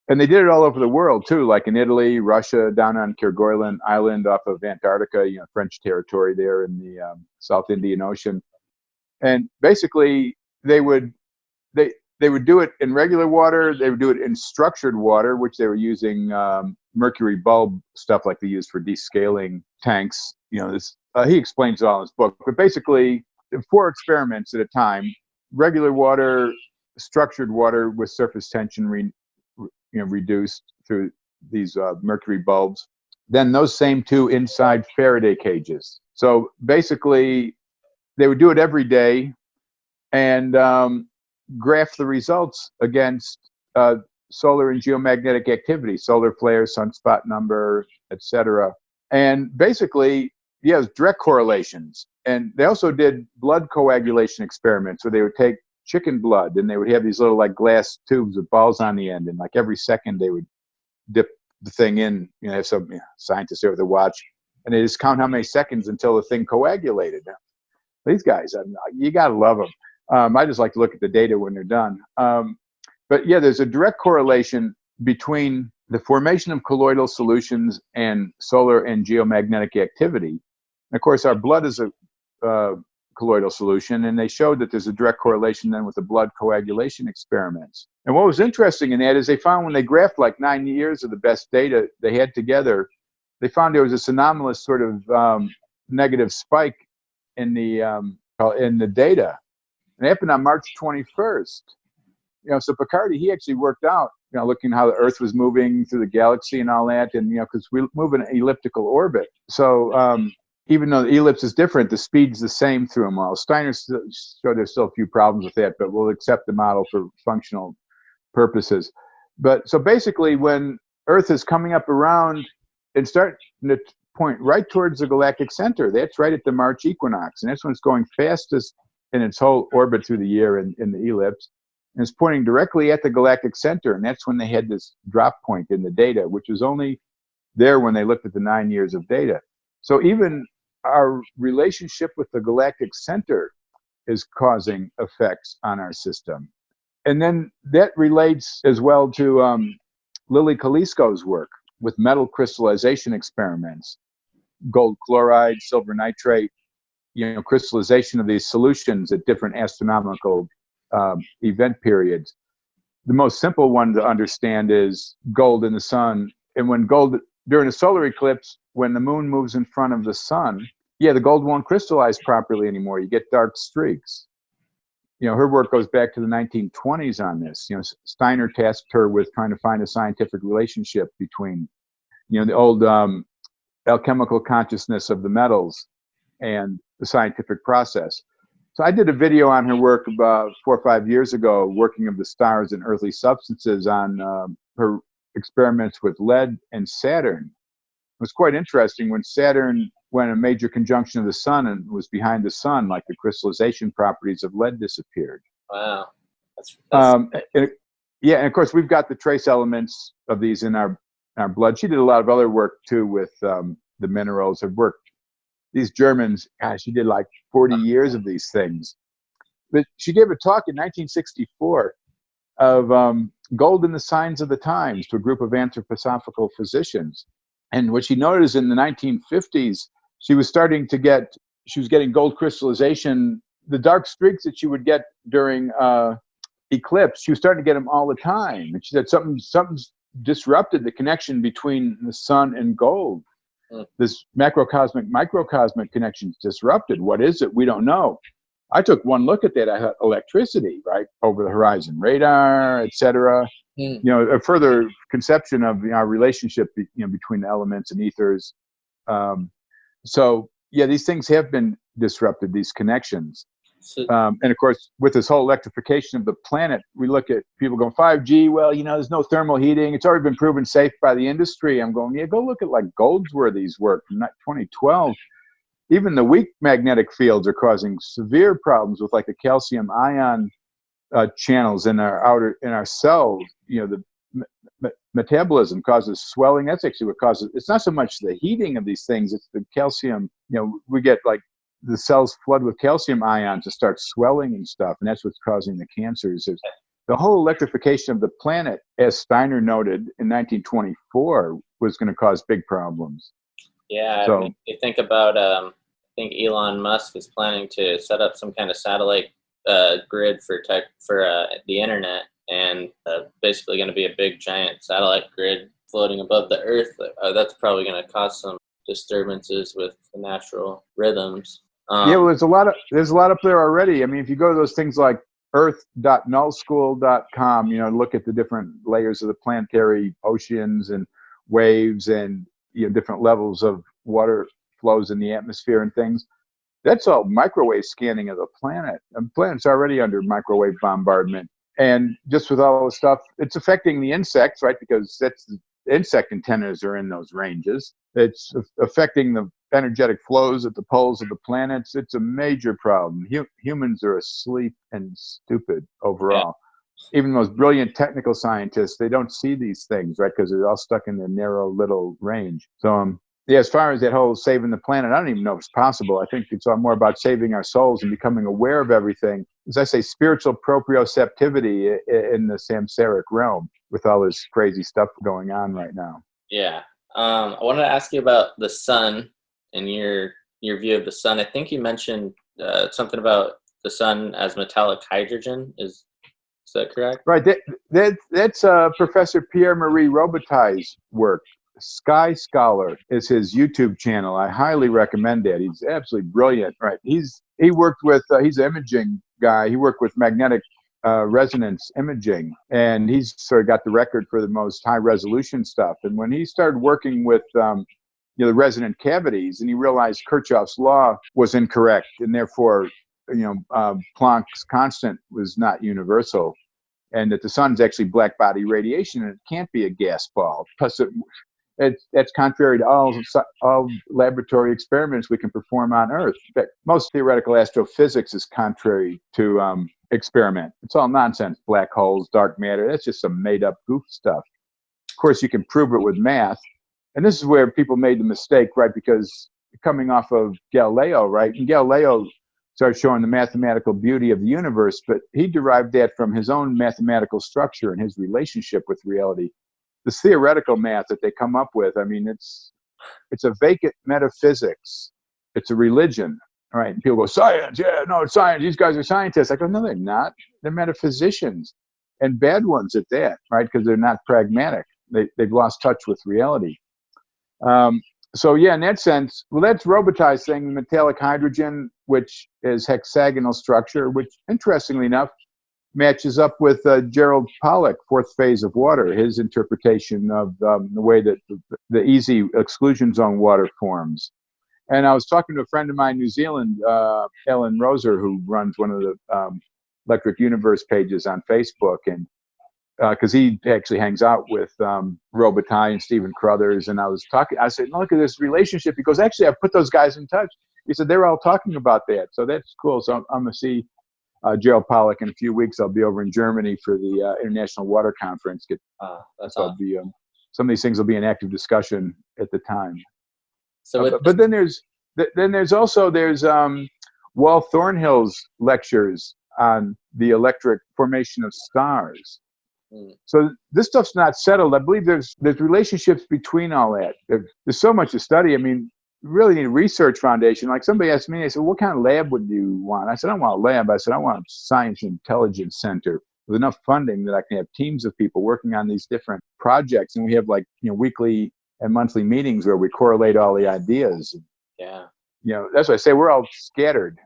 Speaker 1: And they did it all over the world too, like in Italy, Russia, down on Kerguelen Island off of Antarctica, French territory there in the South Indian Ocean. And basically they would do it in regular water. They would do it in structured water, which they were using mercury bulb stuff like they used for descaling tanks. He explains it all in his book. But basically, 4 experiments at a time: regular water, structured water with surface tension reduced through these mercury bulbs. Then those same 2 inside Faraday cages. So basically, they would do it every day and graph the results against solar and geomagnetic activity, solar flares, sunspot number, etc. And basically, yes, direct correlations. And they also did blood coagulation experiments where they would take chicken blood and they would have these little like glass tubes with balls on the end, and like every second they would dip the thing in. Have some scientists over the watch, and they just count how many seconds until the thing coagulated. these guys, you got to love them. I just like to look at the data when they're done. But yeah, there's a direct correlation between the formation of colloidal solutions and solar and geomagnetic activity. And of course, our blood is a colloidal solution, and they showed that there's a direct correlation then with the blood coagulation experiments. And what was interesting in that is they found when they graphed like 9 years of the best data they had together, they found there was this anomalous sort of negative spike in the data. And it happened on March 21st. So Picardi, he actually worked out, looking how the Earth was moving through the galaxy and all that, and because we move in an elliptical orbit. So even though the ellipse is different, the speed's the same through them all. Steiner showed there's still a few problems with that, but we'll accept the model for functional purposes. But so basically, when Earth is coming up around and starting to point right towards the galactic center, that's right at the March equinox, and that's when it's going fastest in its whole orbit through the year in the ellipse. And it's pointing directly at the galactic center, and that's when they had this drop point in the data, which was only there when they looked at the 9 years of data. So even our relationship with the galactic center is causing effects on our system. And then that relates as well to Lily Kalisko's work with metal crystallization experiments, gold chloride, silver nitrate, crystallization of these solutions at different astronomical event periods. The most simple one to understand is gold in the sun. And when gold, during a solar eclipse, when the moon moves in front of the sun, the gold won't crystallize properly anymore. You get dark streaks. Her work goes back to the 1920s on this. Steiner tasked her with trying to find a scientific relationship between, the old alchemical consciousness of the metals and the scientific process. So I did a video on her work about 4 or 5 years ago, working of the stars and earthly substances on her experiments with lead and Saturn. It was quite interesting when Saturn went a major conjunction of the sun and was behind the sun, like the crystallization properties of lead disappeared.
Speaker 6: Wow.
Speaker 1: And of course, we've got the trace elements of these in our blood. She did a lot of other work too with the minerals. Her work, these Germans, she did like 40 years of these things. But she gave a talk in 1964 of gold in the signs of the times to a group of anthroposophical physicians. And what she noted is in the 1950s, she was getting gold crystallization. The dark streaks that she would get during eclipse, she was starting to get them all the time. And she said something's disrupted the connection between the sun and gold. This macrocosmic, microcosmic connection is disrupted. What is it? We don't know. I took one look at that. I had electricity, right, over the horizon, radar, etc. A further conception of our relationship, between the elements and ethers. These things have been disrupted, these connections. And of course, with this whole electrification of the planet, we look at people going 5G. Well, there's no thermal heating. It's already been proven safe by the industry. I'm going, go look at like Goldsworthy's work from 2012. Even the weak magnetic fields are causing severe problems with like the calcium ion channels in our cells. The metabolism causes swelling. That's actually what causes. It's not so much the heating of these things; it's the calcium. We get like the cells flood with calcium ions to start swelling and stuff, and that's what's causing the cancers. The whole electrification of the planet, as Steiner noted in 1924, was going to cause big problems.
Speaker 6: Yeah, so you think about, I think Elon Musk is planning to set up some kind of satellite grid for the internet, and basically going to be a big giant satellite grid floating above the Earth. That's probably going to cause some disturbances with the natural rhythms.
Speaker 1: Well, there's a lot up there already. I mean, if you go to those things like earth.nullschool.com, look at the different layers of the planetary oceans and waves and different levels of water flows in the atmosphere and things. That's all microwave scanning of the planet. The planet's already under microwave bombardment. And just with all the stuff, it's affecting the insects, right? Because insect antennas are in those ranges. It's affecting the energetic flows at the poles of the planets. It's a major problem. Humans are asleep and stupid overall. Yeah. Even the most brilliant technical scientists, they don't see these things, right? Because they're all stuck in their narrow little range. So Yeah, as far as that whole saving the planet, I don't even know if it's possible. I think it's all more about saving our souls and becoming aware of everything. As I say, spiritual proprioceptivity in the samsaric realm with all this crazy stuff going on right now.
Speaker 6: Yeah. I wanted to ask you about the sun and your view of the sun. I think you mentioned something about the sun as metallic hydrogen. Is that correct?
Speaker 1: Right. That's Professor Pierre-Marie Robitaille's work. Sky Scholar is his YouTube channel. I highly recommend that. He's absolutely brilliant. Right. He worked with, he's an imaging guy. He worked with magnetic resonance imaging, and he's sort of got the record for the most high resolution stuff. And when he started working with the resonant cavities, and he realized Kirchhoff's law was incorrect, and therefore, Planck's constant was not universal, and that the sun's actually black body radiation, and it can't be a gas ball. Plus, that's contrary to all laboratory experiments we can perform on Earth. In fact, most theoretical astrophysics is contrary to experiment. It's all nonsense. Black holes, dark matter, that's just some made-up goof stuff. Of course, you can prove it with math. And this is where people made the mistake, right? Because coming off of Galileo, right? And Galileo started showing the mathematical beauty of the universe, but he derived that from his own mathematical structure and his relationship with reality. This theoretical math that they come up with, I mean, it's a vacant metaphysics. It's a religion, right? And people go, science, yeah, no, it's science. These guys are scientists. I go, no, they're not. They're metaphysicians, and bad ones at that, right? Because they're not pragmatic. They've lost touch with reality. So yeah, in that sense, well, that's Robitaille's thing, metallic hydrogen, which is hexagonal structure, which interestingly enough matches up with Gerald Pollack, fourth phase of water, his interpretation of the way that the easy exclusion zone water forms. And I was talking to a friend of mine in New Zealand, Ellen Roser, who runs one of the Electric Universe pages on Facebook, and because he actually hangs out with Robitaille and Stephen Crothers, and I said, look at this relationship. He goes, actually, I put those guys in touch. He said, they're all talking about that. So that's cool. So I'm going to see Gerald Pollack in a few weeks. I'll be over in Germany for the International Water Conference.
Speaker 6: That's awesome.
Speaker 1: Some of these things will be in active discussion at the time.
Speaker 6: So,
Speaker 1: but then there's also Wal Thornhill's lectures on the electric formation of stars. So this stuff's not settled. I believe there's relationships between all that. There's so much to study. I mean, you really need a research foundation. Like somebody asked me, they said, what kind of lab would you want? I said, I don't want a lab. I said, I want a science intelligence center with enough funding that I can have teams of people working on these different projects. And we have weekly and monthly meetings where we correlate all the ideas.
Speaker 6: Yeah.
Speaker 1: That's why I say we're all scattered.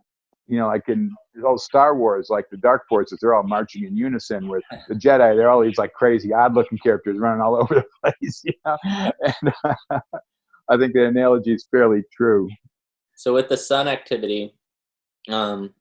Speaker 1: Like in old Star Wars, like the Dark Forces, they're all marching in unison. With the Jedi, they're all these like crazy, odd-looking characters running all over the place. And I think the analogy is fairly true.
Speaker 6: So with the sun activity, kind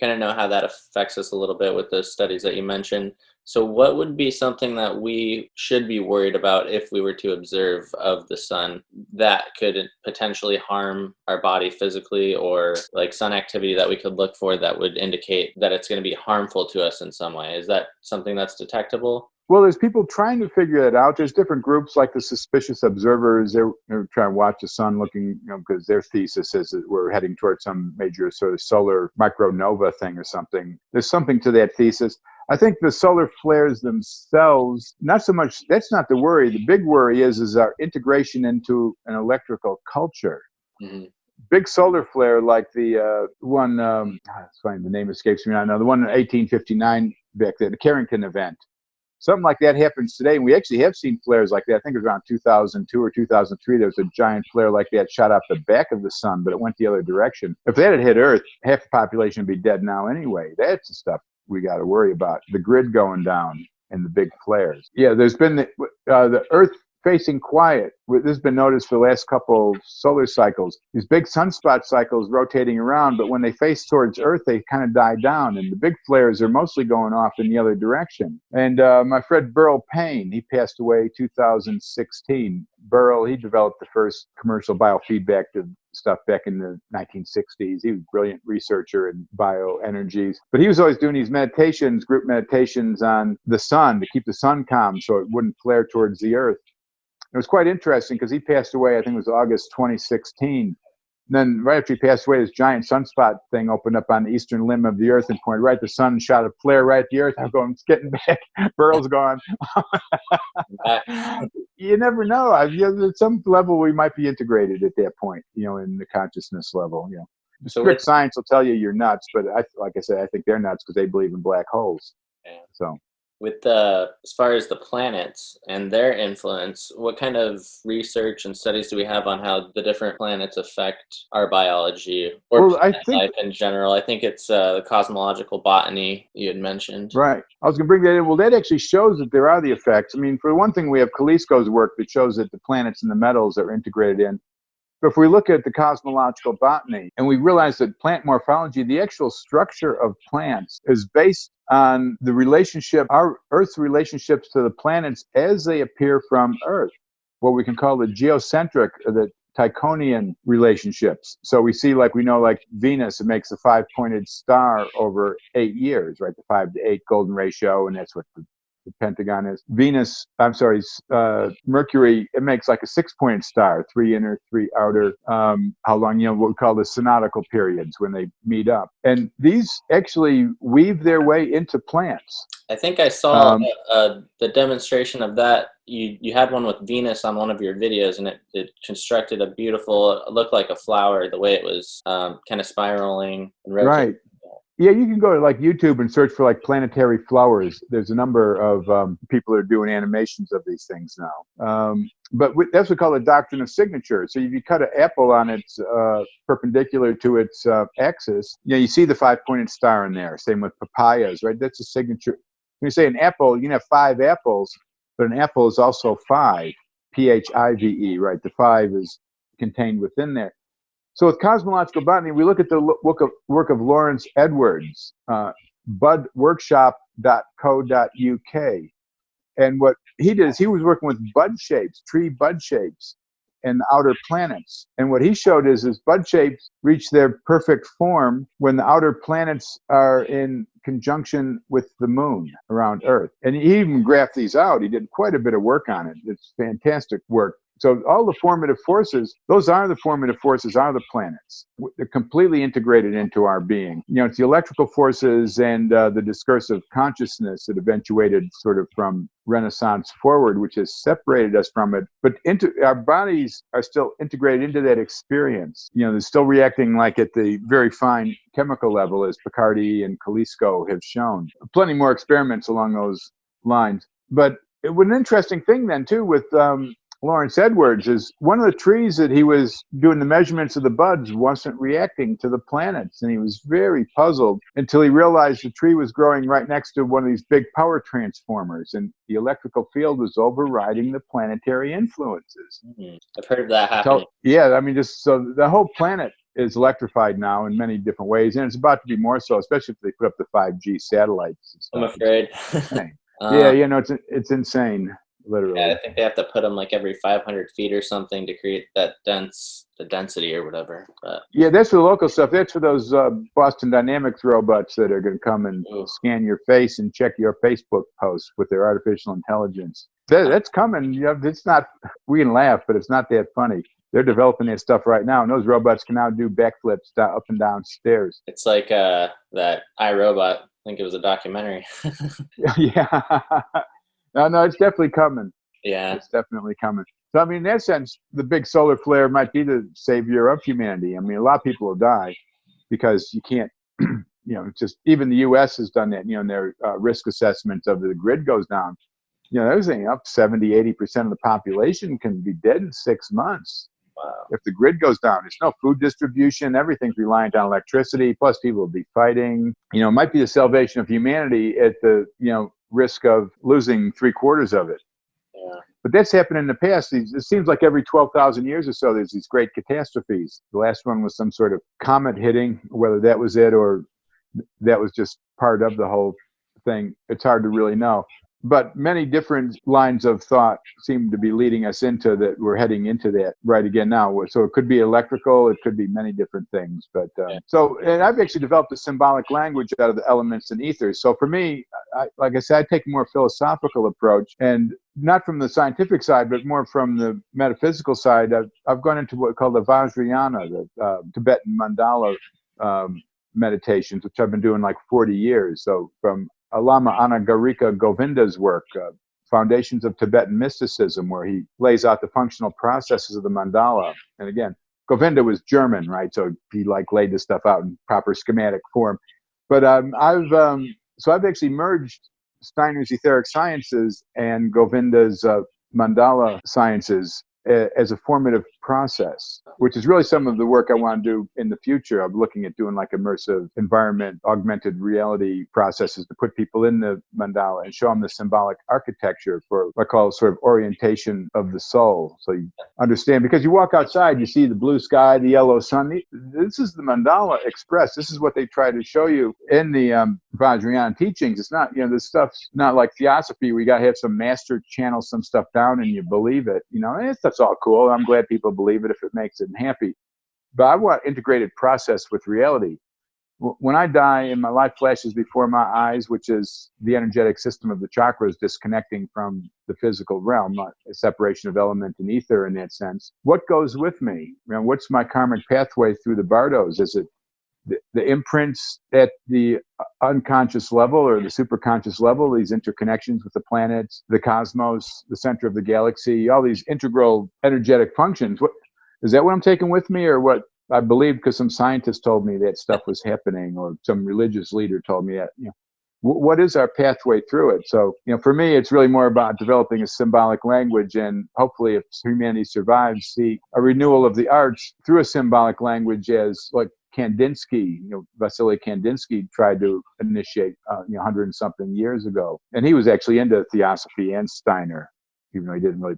Speaker 6: of know how that affects us a little bit with the studies that you mentioned. So what would be something that we should be worried about if we were to observe of the sun that could potentially harm our body physically, or like sun activity that we could look for that would indicate that it's going to be harmful to us in some way? Is that something that's detectable?
Speaker 1: Well, there's people trying to figure that out. There's different groups like the Suspicious Observers. They're trying to watch the sun looking, because their thesis is that we're heading towards some major sort of solar micronova thing or something. There's something to that thesis. I think the solar flares themselves, not so much, that's not the worry. The big worry is our integration into an electrical culture. Mm-hmm. Big solar flare like the one, it's funny, the name escapes me now, the one in 1859 back there, the Carrington event. Something like that happens today. And we actually have seen flares like that. I think it was around 2002 or 2003. There was a giant flare like that shot out the back of the sun, but it went the other direction. If that had hit Earth, half the population would be dead now anyway. That's the stuff we got to worry about. The grid going down and the big flares. Yeah, there's been the Earth facing quiet. This has been noticed for the last couple solar cycles. These big sunspot cycles rotating around, but when they face towards Earth, they kind of die down, and the big flares are mostly going off in the other direction. And my friend Burl Payne, he passed away 2016. Burl, he developed the first commercial biofeedback stuff back in the 1960s. He was a brilliant researcher in bioenergies. But he was always doing these meditations, group meditations on the sun to keep the sun calm so it wouldn't flare towards the Earth. It was quite interesting because he passed away, I think it was August 2016. And then right after he passed away, this giant sunspot thing opened up on the eastern limb of the Earth and pointed right at the sun, shot a flare right at the Earth. I'm going, it's getting back. Burl's gone. You never know. At some level, we might be integrated at that point, in the consciousness level.
Speaker 6: So
Speaker 1: Strict science will tell you you're nuts, but like I said, I think they're nuts because they believe in black holes.
Speaker 6: Yeah.
Speaker 1: So.
Speaker 6: With as far as the planets and their influence, what kind of research and studies do we have on how the different planets affect our biology or life in general? I think it's the cosmological botany you had mentioned.
Speaker 1: Right. I was going to bring that in. Well, that actually shows that there are the effects. I mean, for one thing, we have Kalisko's work that shows that the planets and the metals are integrated in. But if we look at the cosmological botany and we realize that plant morphology, the actual structure of plants is based on the relationship, our Earth's relationships to the planets as they appear from Earth, what we can call the geocentric, or the Tychonian relationships. So we see, like Venus, it makes a 5-pointed star over 8 years, right? The 5-to-8 golden ratio, and that's what the pentagon is. Mercury, it makes like a 6-pointed star, 3 inner, 3 outer. How long, what we call the synodical periods when they meet up. And these actually weave their way into plants.
Speaker 6: I think I saw the demonstration of that. You had one with Venus on one of your videos, and it constructed a beautiful, it looked like a flower, the way it was kind of spiraling and rotating.
Speaker 1: Right. Yeah, you can go to YouTube and search for planetary flowers. There's a number of people that are doing animations of these things now. But that's what we call the doctrine of signature. So if you cut an apple on its perpendicular to its axis, you see the 5-pointed star in there. Same with papayas, right? That's a signature. When you say an apple, you can have 5 apples, but an apple is also 5, PHIVE, right? The 5 is contained within there. So with cosmological botany, we look at the work of Lawrence Edwards, budworkshop.co.uk. And what he did is he was working with bud shapes, tree bud shapes, and the outer planets. And what he showed is bud shapes reach their perfect form when the outer planets are in conjunction with the moon around Earth. And he even graphed these out. He did quite a bit of work on it. It's fantastic work. So all the formative forces, those are the formative forces, are the planets. They're completely integrated into our being. It's the electrical forces and the discursive consciousness that eventuated sort of from Renaissance forward, which has separated us from it. But our bodies are still integrated into that experience. They're still reacting like at the very fine chemical level, as Picardi and Kalisko have shown. Plenty more experiments along those lines. But an interesting thing then, too, with Lawrence Edwards is one of the trees that he was doing the measurements of the buds wasn't reacting to the planets. And he was very puzzled until he realized the tree was growing right next to one of these big power transformers. And the electrical field was overriding the planetary influences.
Speaker 6: Mm-hmm. I've heard of that happening.
Speaker 1: So the whole planet is electrified now in many different ways. And it's about to be more so, especially if they put up the 5G satellites and stuff.
Speaker 6: I'm afraid.
Speaker 1: It's insane. Literally.
Speaker 6: Yeah, I think they have to put them every 500 feet or something to create the density or whatever. But
Speaker 1: yeah, that's for the local stuff. That's for those Boston Dynamics robots that are going to come and scan your face and check your Facebook posts with their artificial intelligence. That's coming. It's not. We can laugh, but it's not that funny. They're developing that stuff right now, and those robots can now do backflips up and down stairs.
Speaker 6: It's like that iRobot. I think it was a documentary.
Speaker 1: Yeah. No, it's definitely coming.
Speaker 6: Yeah.
Speaker 1: It's definitely coming. So, in that sense, the big solar flare might be the savior of humanity. A lot of people will die because you can't, just even the U.S. has done that, in their risk assessment of the grid goes down. Everything up 70-80% of the population can be dead in 6 months.
Speaker 6: Wow.
Speaker 1: If the grid goes down, there's no food distribution. Everything's reliant on electricity. Plus, people will be fighting. It might be the salvation of humanity at the, risk of losing 3/4 of it.
Speaker 6: Yeah.
Speaker 1: But that's happened in the past. It seems like every 12,000 years or so, there's these great catastrophes. The last one was some sort of comet hitting, whether that was it or that was just part of the whole thing. It's hard to really know. but many different lines of thought seem to be leading us into that. We're heading into that right again now. So it could be electrical, it could be many different things. But and I've actually developed a symbolic language out of the elements and ethers. So for me, like I said, I take a more philosophical approach, and not from the scientific side, but more from the metaphysical side. I've gone into what called the Vajrayana, the Tibetan mandala meditations, which I've been doing like 40 years. So from Lama Anagarika Govinda's work, Foundations of Tibetan Mysticism, where he lays out the functional processes of the mandala. And again, Govinda was German, right? So he like laid this stuff out in proper schematic form. But so I've actually merged Steiner's etheric sciences and Govinda's mandala sciences as a formative process, which is really some of the work I want to do in the future. I'm looking at doing like immersive environment, augmented reality processes to put people in the mandala and show them the symbolic architecture for what I call sort of orientation of the soul. So you understand, because you walk outside, you see the blue sky, the yellow sun. This is the mandala express. This is what they try to show you in the Vajrayana teachings. It's not, this stuff's not like theosophy where you got to have some master channel some stuff down and you believe it. That's all cool. I'm glad people believe it if it makes them happy. But I want integrated process with reality. When I die and my life flashes before my eyes, which is the energetic system of the chakras disconnecting from the physical realm, a separation of element and ether in that sense, what goes with me? What's my karmic pathway through the bardos? Is it the imprints at the unconscious level or the superconscious level, these interconnections with the planets, the cosmos, the center of the galaxy, all these integral energetic functions? Is that what I'm taking with me, or what I believe because some scientist told me that stuff was happening, or some religious leader told me that? What is our pathway through it? So, for me, it's really more about developing a symbolic language, and hopefully, if humanity survives, see a renewal of the arts through a symbolic language, as like Kandinsky, Vasily Kandinsky tried to initiate, 100 and something years ago. And he was actually into theosophy and Steiner, even though he didn't really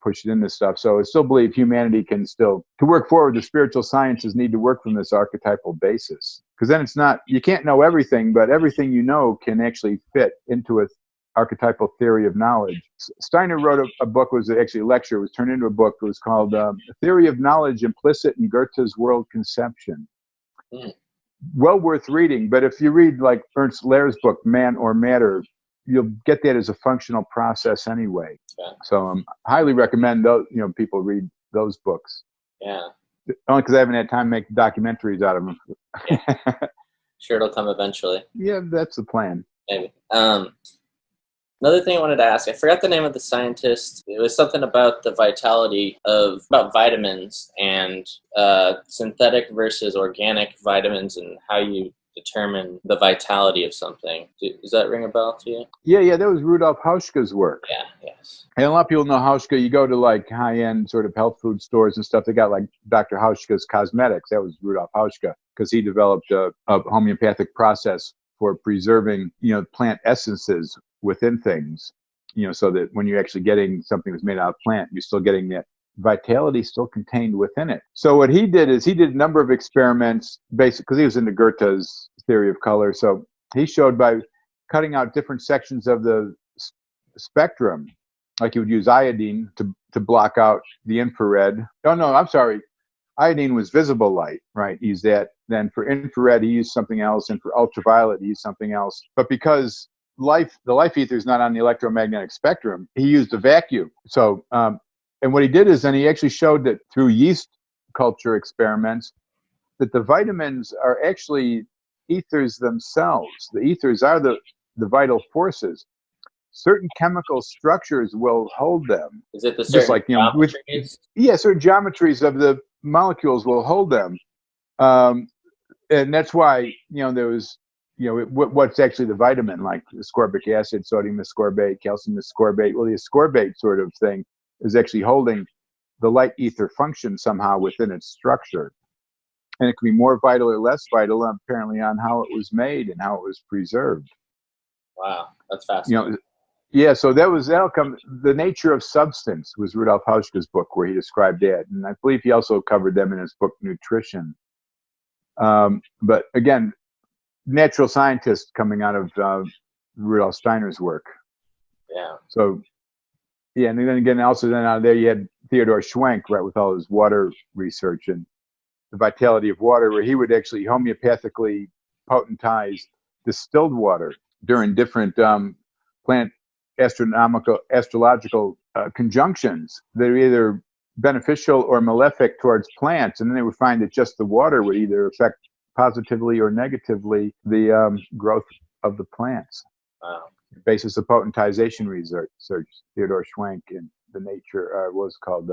Speaker 1: push it in this stuff. So I still believe humanity can still, to work forward, the spiritual sciences need to work from this archetypal basis. Because then it's not, you can't know everything, but everything you know can actually fit into an archetypal theory of knowledge. Steiner wrote a book, was actually a lecture, it was turned into a book. It was called The Theory of Knowledge Implicit in Goethe's World Conception. Well worth reading, but if you read like Ernst Lehr's book, Man or Matter, you'll get that as a functional process anyway. Yeah. So highly recommend those, people read those books.
Speaker 6: Yeah.
Speaker 1: Only because I haven't had time to make documentaries out of them.
Speaker 6: Yeah. Sure, it'll come eventually.
Speaker 1: Yeah, that's the plan.
Speaker 6: Maybe. Another thing I wanted to ask, I forgot the name of the scientist. It was something about the vitality about vitamins and synthetic versus organic vitamins and how you determine the vitality of something. Does that ring a bell to you?
Speaker 1: Yeah, that was Rudolf Hauschka's work.
Speaker 6: Yeah, yes.
Speaker 1: And a lot of people know Hauschka. You go to like high-end sort of health food stores and stuff, they got like Dr. Hauschka's Cosmetics. That was Rudolf Hauschka, because he developed a homeopathic process for preserving, plant essences within things, so that when you're actually getting something that's made out of plant, you're still getting that vitality still contained within it. So what he did is he did a number of experiments, basically, because he was into Goethe's theory of color. So he showed by cutting out different sections of the spectrum, like he would use iodine to block out the infrared. Oh, no, I'm sorry. Iodine was visible light, right? He used that. Then for infrared, he used something else. And for ultraviolet, he used something else. But because the life ether is not on the electromagnetic spectrum, he used a vacuum. So, and what he did is then he actually showed that through yeast culture experiments that the vitamins are actually ethers themselves. The ethers are the vital forces. Certain chemical structures will hold them.
Speaker 6: Is it the certain geometries?
Speaker 1: Certain geometries of the molecules will hold them. And that's why, there was, what's actually the vitamin, like ascorbic acid, sodium ascorbate, calcium ascorbate. Well, the ascorbate sort of thing is actually holding the light ether function somehow within its structure. And it can be more vital or less vital, apparently, on how it was made and how it was preserved.
Speaker 6: Wow, that's fascinating.
Speaker 1: Yeah, so that'll come. The Nature of Substance was Rudolf Hauschka's book, where he described that. And I believe he also covered them in his book, Nutrition. But again, natural scientists coming out of Rudolf Steiner's work.
Speaker 6: Yeah.
Speaker 1: So, yeah, and then again, also then out there you had Theodore Schwenk, right, with all his water research and the vitality of water, where he would actually homeopathically potentize distilled water during different plant astrological conjunctions that are either beneficial or malefic towards plants, and then they would find that just the water would either affect positively or negatively the growth of the plants.
Speaker 6: Wow.
Speaker 1: Basis of potentization research, Theodore Schwenk in the Nature was called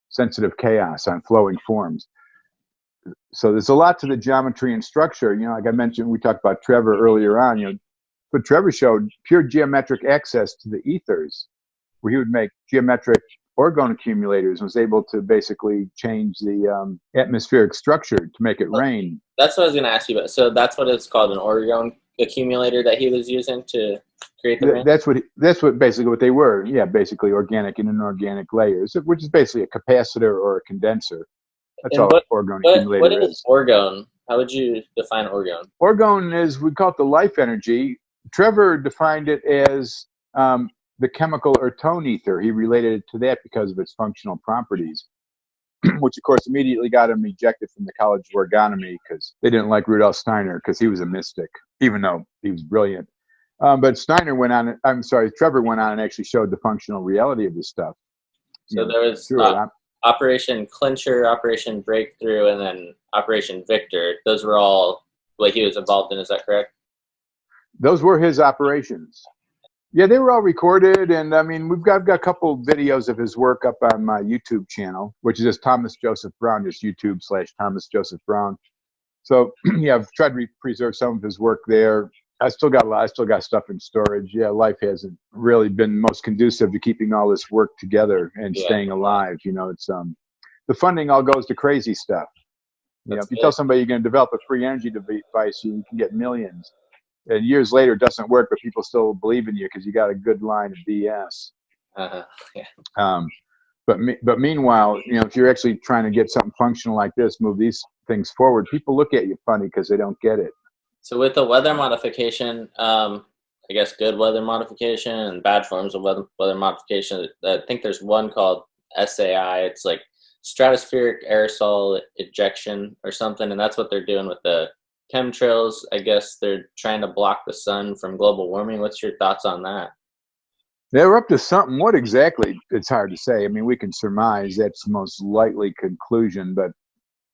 Speaker 1: Sensitive Chaos on Flowing Forms. So there's a lot to the geometry and structure. Like I mentioned, we talked about Trevor earlier on. But Trevor showed pure geometric access to the ethers, where he would make geometric orgone accumulators and was able to basically change the atmospheric structure to make it rain.
Speaker 6: That's what I was going to ask you about. So that's what it's called, an orgone accumulator that he was using to create the rain?
Speaker 1: That's what basically what they were. Yeah, basically organic and inorganic layers, which is basically a capacitor or a condenser. That's all orgone accumulator
Speaker 6: what is orgone? How would you define orgone?
Speaker 1: Orgone is, we call it the life energy. Trevor defined it as the chemical or tone ether. He related it to that because of its functional properties, which of course immediately got him ejected from the College of Orgonomy because they didn't like Rudolf Steiner because he was a mystic, even though he was brilliant. But Trevor went on and actually showed the functional reality of this stuff.
Speaker 6: So there was Operation Clincher, Operation Breakthrough, and then Operation Victor. Those were all what he was involved in, is that correct?
Speaker 1: Those were his operations. Yeah, they were all recorded, and I mean, we've got a couple videos of his work up on my YouTube channel, which is just Thomas Joseph Brown, just YouTube/Thomas Joseph Brown. So yeah, I've tried to preserve some of his work there. I still got stuff in storage. Yeah, life hasn't really been most conducive to keeping all this work together and staying alive. It's the funding all goes to crazy stuff. If you tell somebody you're going to develop a free energy device, you can get millions. And years later, it doesn't work, but people still believe in you because you got a good line of BS.
Speaker 6: Yeah.
Speaker 1: But meanwhile, if you're actually trying to get something functional like this, move these things forward, people look at you funny because they don't get it.
Speaker 6: So with the weather modification, I guess good weather modification and bad forms of weather modification, I think there's one called SAI. It's like stratospheric aerosol ejection or something, and that's what they're doing with the chemtrails. I guess they're trying to block the sun from global warming. What's your thoughts on that?
Speaker 1: They're up to something. What exactly? It's hard to say. I mean, we can surmise that's the most likely conclusion, but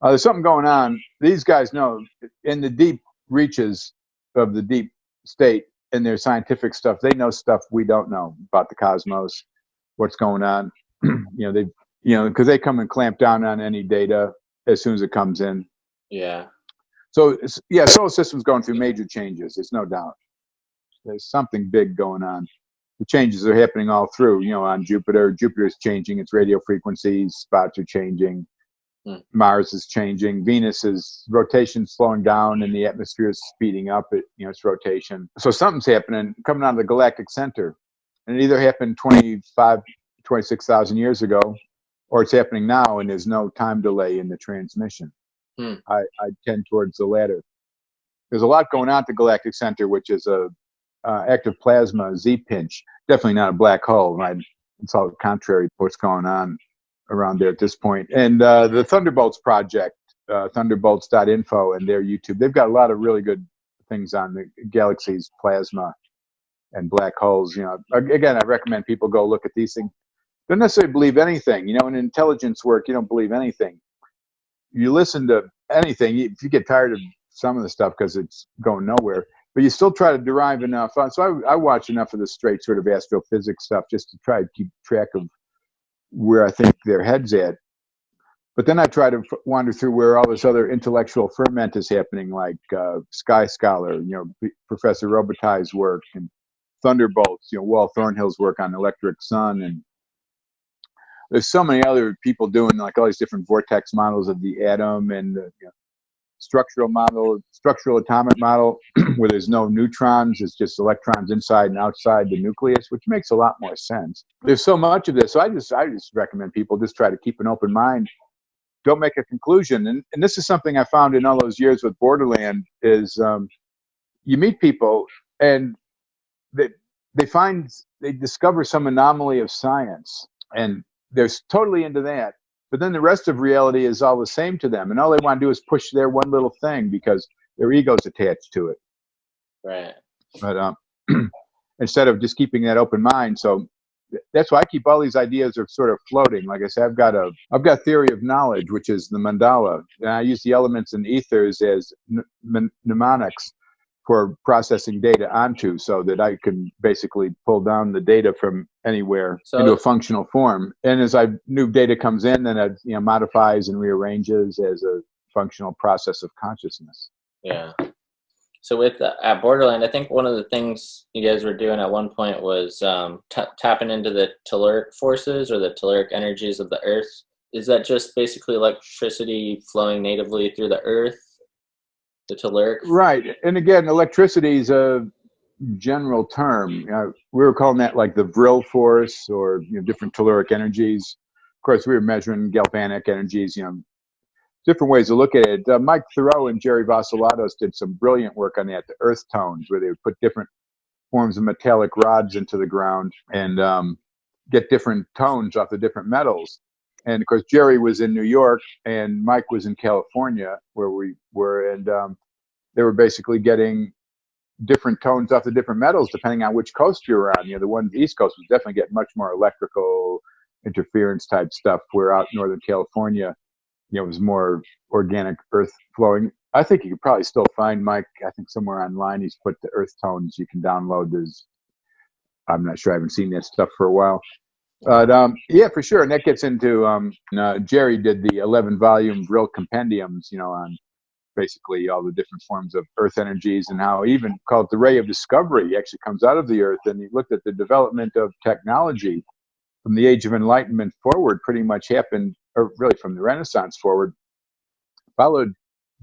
Speaker 1: there's something going on. These guys know in the deep reaches of the deep state and their scientific stuff. They know stuff we don't know about the cosmos, what's going on. Because they come and clamp down on any data as soon as it comes in.
Speaker 6: Yeah.
Speaker 1: So yeah, solar system's going through major changes. There's no doubt. There's something big going on. The changes are happening all through. On Jupiter. Jupiter's changing its radio frequencies. Spots are changing. Mars is changing. Venus's rotation slowing down, and the atmosphere is speeding up. Its rotation. So something's happening coming out of the galactic center, and it either happened 26,000 years ago, or it's happening now, and there's no time delay in the transmission. I tend towards the latter. There's a lot going on at the galactic center, which is a active plasma Z-pinch. Definitely not a black hole. It's all contrary to what's going on around there at this point. And the Thunderbolts project, thunderbolts.info, and their YouTube, they've got a lot of really good things on the galaxy's plasma and black holes. Again, I recommend people go look at these things. Don't necessarily believe anything. In intelligence work, you don't believe anything. You listen to anything. If you get tired of some of the stuff because it's going nowhere, but you still try to derive enough. So I watch enough of the straight sort of astrophysics stuff just to try to keep track of where I think their head's at. But then I try to wander through where all this other intellectual ferment is happening, like Sky Scholar, Professor Robitaille's work, and Thunderbolts, Walt Thornhill's work on electric sun, and there's so many other people doing like all these different vortex models of the atom and the structural atomic model, where there's no neutrons, it's just electrons inside and outside the nucleus, which makes a lot more sense. There's so much of this, so I just recommend people just try to keep an open mind. Don't make a conclusion, and this is something I found in all those years with Borderland is you meet people and they discover some anomaly of science, and they're totally into that. But then the rest of reality is all the same to them, and all they want to do is push their one little thing because their ego's attached to it.
Speaker 6: Right.
Speaker 1: But instead of just keeping that open mind, so that's why I keep all these ideas are sort of floating. Like I said, I've got theory of knowledge, which is the mandala, and I use the elements and ethers as mnemonics for processing data onto, so that I can basically pull down the data from anywhere into a functional form. And as new data comes in, then it modifies and rearranges as a functional process of consciousness.
Speaker 6: Yeah. So at Borderland, I think one of the things you guys were doing at one point was tapping into the telluric forces or the telluric energies of the Earth. Is that just basically electricity flowing natively through the Earth? The telluric?
Speaker 1: Right. And again, electricity is a general term. We were calling that like the Vril force, or different telluric energies. Of course, we were measuring galvanic energies, different ways to look at it. Mike Thoreau and Jerry Vassilatos did some brilliant work on that, the earth tones, where they would put different forms of metallic rods into the ground and get different tones off the different metals. And of course, Jerry was in New York and Mike was in California, where we were, and they were basically getting different tones off the different metals depending on which coast you're on. The one East Coast was definitely getting much more electrical interference type stuff, where out Northern California, it was more organic earth flowing. I think you could probably still find Mike, I think somewhere online, he's put the earth tones you can download. I'm not sure, I haven't seen that stuff for a while. But yeah, for sure. And that gets into, Jerry did the 11-volume Vril compendiums, on basically all the different forms of earth energies, and how even called the ray of discovery actually comes out of the earth. And he looked at the development of technology from the Age of Enlightenment forward, pretty much happened, or really from the Renaissance forward, followed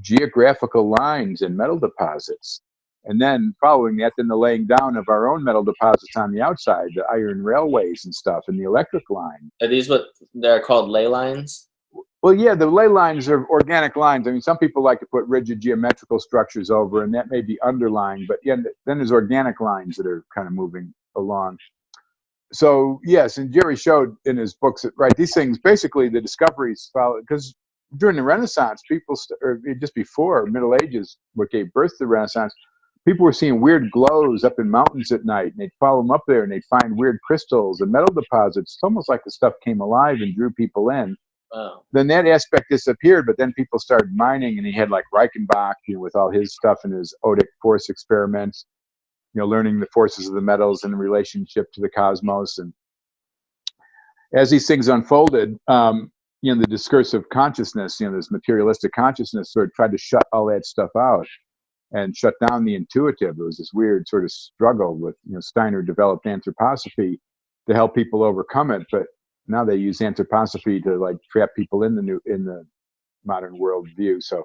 Speaker 1: geographical lines and metal deposits. And then following that, then the laying down of our own metal deposits on the outside, the iron railways and stuff, and the electric line.
Speaker 6: Are these what they're called, ley lines?
Speaker 1: Well, yeah, the ley lines are organic lines. I mean, some people like to put rigid geometrical structures over, and that may be underlying, but yeah, then there's organic lines that are kind of moving along. So yes, and Jerry showed in his books that, right, these things, basically the discoveries follow, because during the Renaissance, people, or just before Middle Ages, what gave birth to the Renaissance, people were seeing weird glows up in mountains at night, and they'd follow them up there, and they'd find weird crystals and metal deposits. It's almost like the stuff came alive and drew people in.
Speaker 6: Wow.
Speaker 1: Then that aspect disappeared, but then people started mining, and he had like Reichenbach, with all his stuff and his odic force experiments, learning the forces of the metals in relationship to the cosmos. And as these things unfolded, the discursive consciousness, this materialistic consciousness sort of tried to shut all that stuff out and shut down the intuitive. It was this weird sort of struggle with, Steiner developed anthroposophy to help people overcome it, but now they use anthroposophy to like trap people in the modern world view. So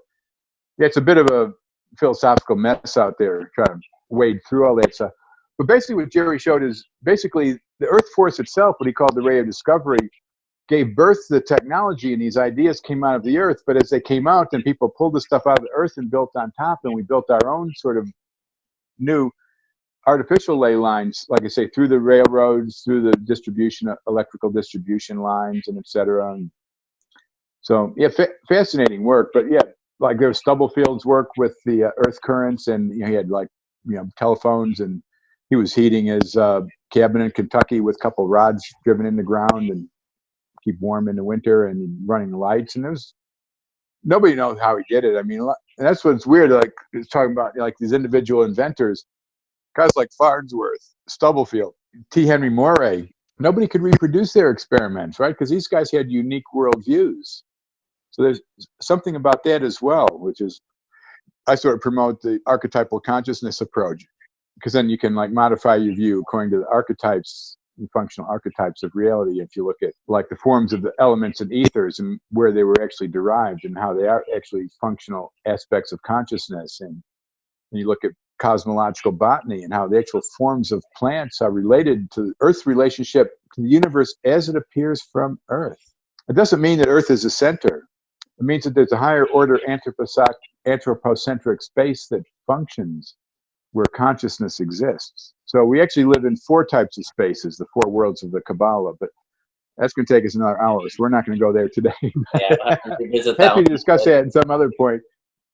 Speaker 1: yeah, it's a bit of a philosophical mess out there trying to wade through all that stuff. But basically what Jerry showed is basically the earth force itself, what he called the ray of discovery, gave birth to the technology, and these ideas came out of the earth. But as they came out, then people pulled the stuff out of the earth and built on top, and we built our own sort of new artificial ley lines, like I say, through the railroads, through the distribution, electrical distribution lines, and etc. And so yeah, fascinating work. But yeah, like there was Stubblefield's work with the earth currents, and he had like telephones, and he was heating his cabin in Kentucky with a couple rods driven in the ground and keep warm in the winter, and running lights. And there's nobody knows how he did it. I mean, and that's what's weird. Like it's talking about like these individual inventors, guys like Farnsworth, Stubblefield, T. Henry Moray. Nobody could reproduce their experiments, right? Because these guys had unique worldviews. So there's something about that as well, which is, I sort of promote the archetypal consciousness approach, because then you can like modify your view according to the archetypes, the functional archetypes of reality. If you look at like the forms of the elements and ethers and where they were actually derived and how they are actually functional aspects of consciousness, and you look at cosmological botany and how the actual forms of plants are related to Earth's relationship to the universe as it appears from Earth. It doesn't mean that Earth is the center. It means that there's a higher order anthropocentric space that functions where consciousness exists. So we actually live in 4 types of spaces, the 4 worlds of the Kabbalah, but that's going to take us another hour, so we're not going to go there today.
Speaker 6: Yeah, I'll have to revisit that
Speaker 1: Happy to
Speaker 6: one.
Speaker 1: discuss that at some other point.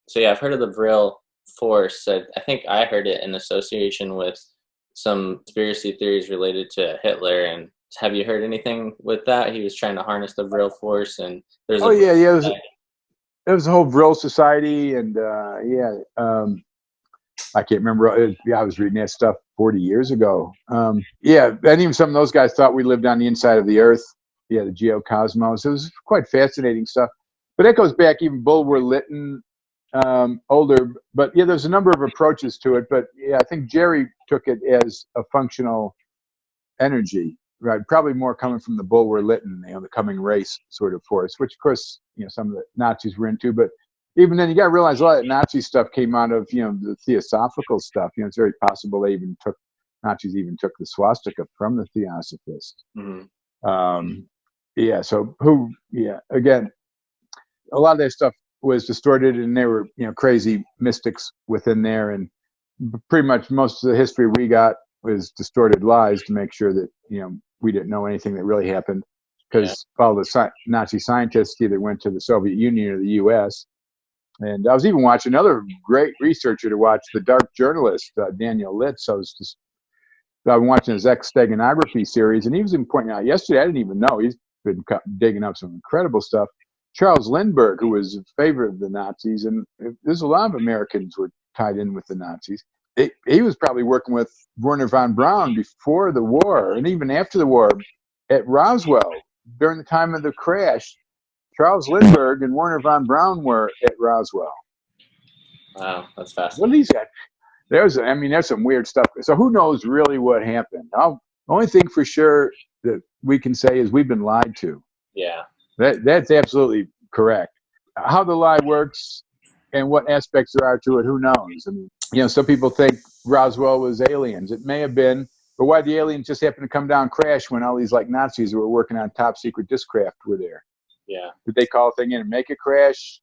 Speaker 6: So yeah, I've heard of the Vril force. I think I heard it in association with some conspiracy theories related to Hitler. And have you heard anything with that? He was trying to harness the Vril force, and there's
Speaker 1: There was a whole Vril society, and I can't remember. I was reading that stuff 40 years ago. And even some of those guys thought we lived on the inside of the Earth. Yeah, the geocosmos. It was quite fascinating stuff. But that goes back, even Bulwer Lytton, older. But yeah, there's a number of approaches to it. But yeah, I think Jerry took it as a functional energy, right? Probably more coming from the Bulwer Lytton, the coming race sort of force, which of course, some of the Nazis were into. But even then, you got to realize a lot of that Nazi stuff came out of, the theosophical stuff. It's very possible Nazis even took the swastika from the theosophists.
Speaker 6: Mm-hmm.
Speaker 1: Again, a lot of that stuff was distorted, and there were, crazy mystics within there, and pretty much most of the history we got was distorted lies to make sure that, we didn't know anything that really happened, because all the Nazi scientists either went to the Soviet Union or the U.S. And I was even watching another great researcher to watch, the Dark Journalist, Daniel Litz. I've been watching his X-steganography series, and he was even pointing out yesterday, I didn't even know, he's been digging up some incredible stuff. Charles Lindbergh, who was a favorite of the Nazis, and there's a lot of Americans were tied in with the Nazis. He was probably working with Werner von Braun before the war, and even after the war, at Roswell, during the time of the crash. Charles Lindbergh and Werner von Braun were at Roswell.
Speaker 6: Wow, that's fascinating.
Speaker 1: What he's got. There's some weird stuff. So who knows really what happened? The only thing for sure that we can say is we've been lied to.
Speaker 6: Yeah.
Speaker 1: That's absolutely correct. How the lie works and what aspects there are to it, who knows? Some people think Roswell was aliens. It may have been, but why the aliens just happened to come down and crash when all these Nazis who were working on top secret discraft were there?
Speaker 6: Yeah.
Speaker 1: Did they call a thing in and make it crash?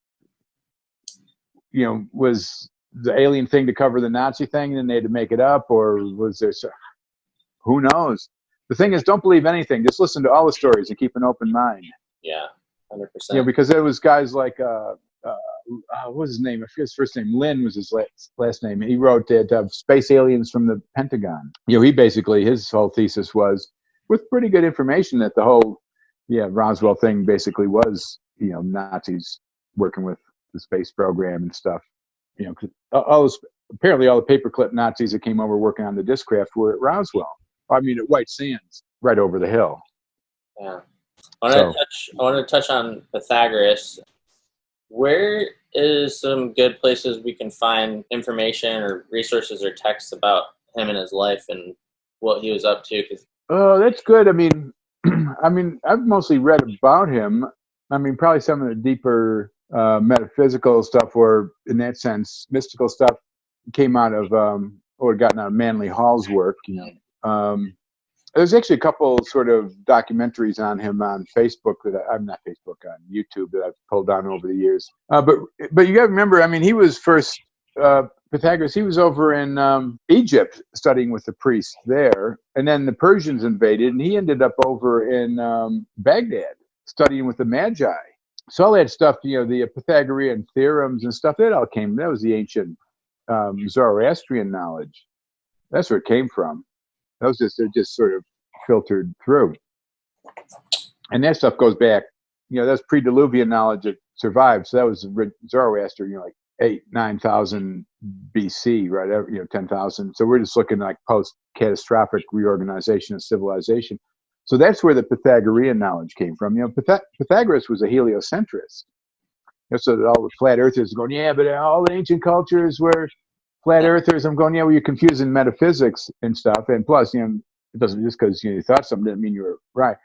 Speaker 1: Was the alien thing to cover the Nazi thing, and then they had to make it up, or was there? Who knows? The thing is, don't believe anything. Just listen to all the stories and keep an open mind.
Speaker 6: Yeah, 100%.
Speaker 1: Because there was guys like what was his name? I forget his first name. Lynn was his last name. He wrote that space aliens from the Pentagon. He basically, his whole thesis was, with pretty good information, that the whole Roswell thing basically was, Nazis working with the space program and stuff. Apparently all the paperclip Nazis that came over working on the discraft were at Roswell. At White Sands, right over the hill.
Speaker 6: Yeah. I want to touch on Pythagoras. Where is some good places we can find information or resources or texts about him and his life and what he was up to?
Speaker 1: Oh, that's good. I've mostly read about him. Probably some of the deeper metaphysical stuff, or in that sense, mystical stuff, came out of or gotten out of Manly Hall's work. There's actually a couple sort of documentaries on him on Facebook on YouTube that I've pulled down over the years. But you got to remember, he was first. Pythagoras, he was over in Egypt studying with the priests there, and then the Persians invaded, and he ended up over in Baghdad studying with the Magi. So all that stuff, the Pythagorean theorems and stuff, that was the ancient Zoroastrian knowledge. That's where it came from. They're just sort of filtered through. And that stuff goes back, that's pre-Diluvian knowledge that survived. So that was Zoroaster, 9,000 BC, right? 10,000. So we're just looking like post-catastrophic reorganization of civilization. So that's where the Pythagorean knowledge came from. Pythagoras was a heliocentrist. So that all the flat earthers are going, but all the ancient cultures were flat earthers. I'm going, well, you're confusing metaphysics and stuff. And plus, it doesn't just because you thought something didn't mean you were right.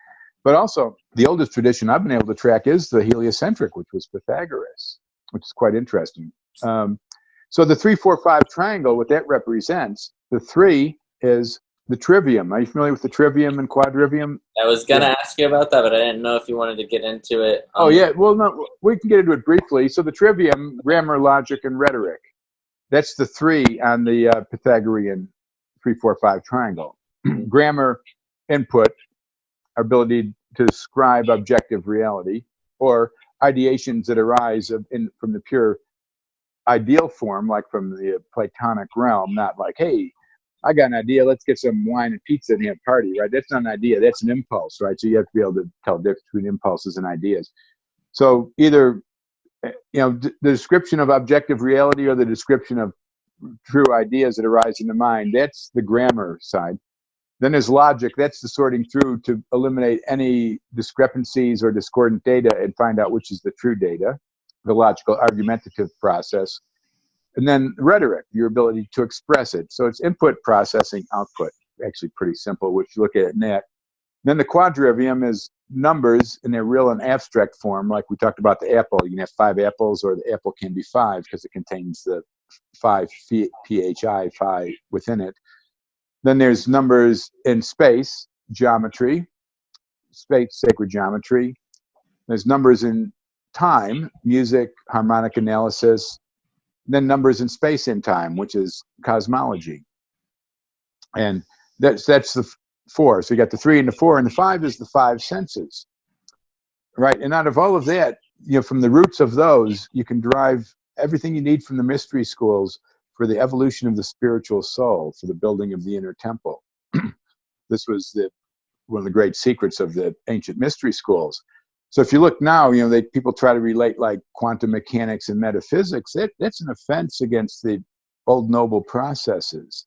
Speaker 1: But also, the oldest tradition I've been able to track is the heliocentric, which was Pythagoras, which is quite interesting. So the 3, 4, 5 triangle, what that represents, the 3 is the trivium. Are you familiar with the trivium and quadrivium?
Speaker 6: I was going to ask you about that, but I didn't know if you wanted to get into it.
Speaker 1: Well, no, we can get into it briefly. So the trivium, grammar, logic, and rhetoric. That's the 3 on the Pythagorean 3, 4, 5 triangle. Grammar, input, our ability to describe objective reality, or ideations that arise from the pure ideal form, like from the Platonic realm, not like, hey, I got an idea, let's get some wine and pizza and have a party, right? That's not an idea, that's an impulse, right? So you have to be able to tell the difference between impulses and ideas. So either, the description of objective reality or the description of true ideas that arise in the mind, that's the grammar side. Then there's logic. That's the sorting through to eliminate any discrepancies or discordant data and find out which is the true data, the logical argumentative process. And then rhetoric, your ability to express it. So it's input, processing, output. Actually pretty simple, which you look at in that. Then the quadrivium is numbers in their real and abstract form. Like we talked about the apple. You can have 5 apples, or the apple can be 5 because it contains the 5 phi, phi within it. Then there's numbers in space, geometry, space, sacred geometry. There's numbers in time, music, harmonic analysis. Then numbers in space and time, which is cosmology. And that's the 4. So you got the 3 and the 4, and the 5 is the 5 senses, right? And out of all of that, from the roots of those, you can derive everything you need from the mystery schools for the evolution of the spiritual soul, for the building of the inner temple. This was one of the great secrets of the ancient mystery schools. So if you look now, people try to relate like quantum mechanics and metaphysics. That's an offense against the old noble processes.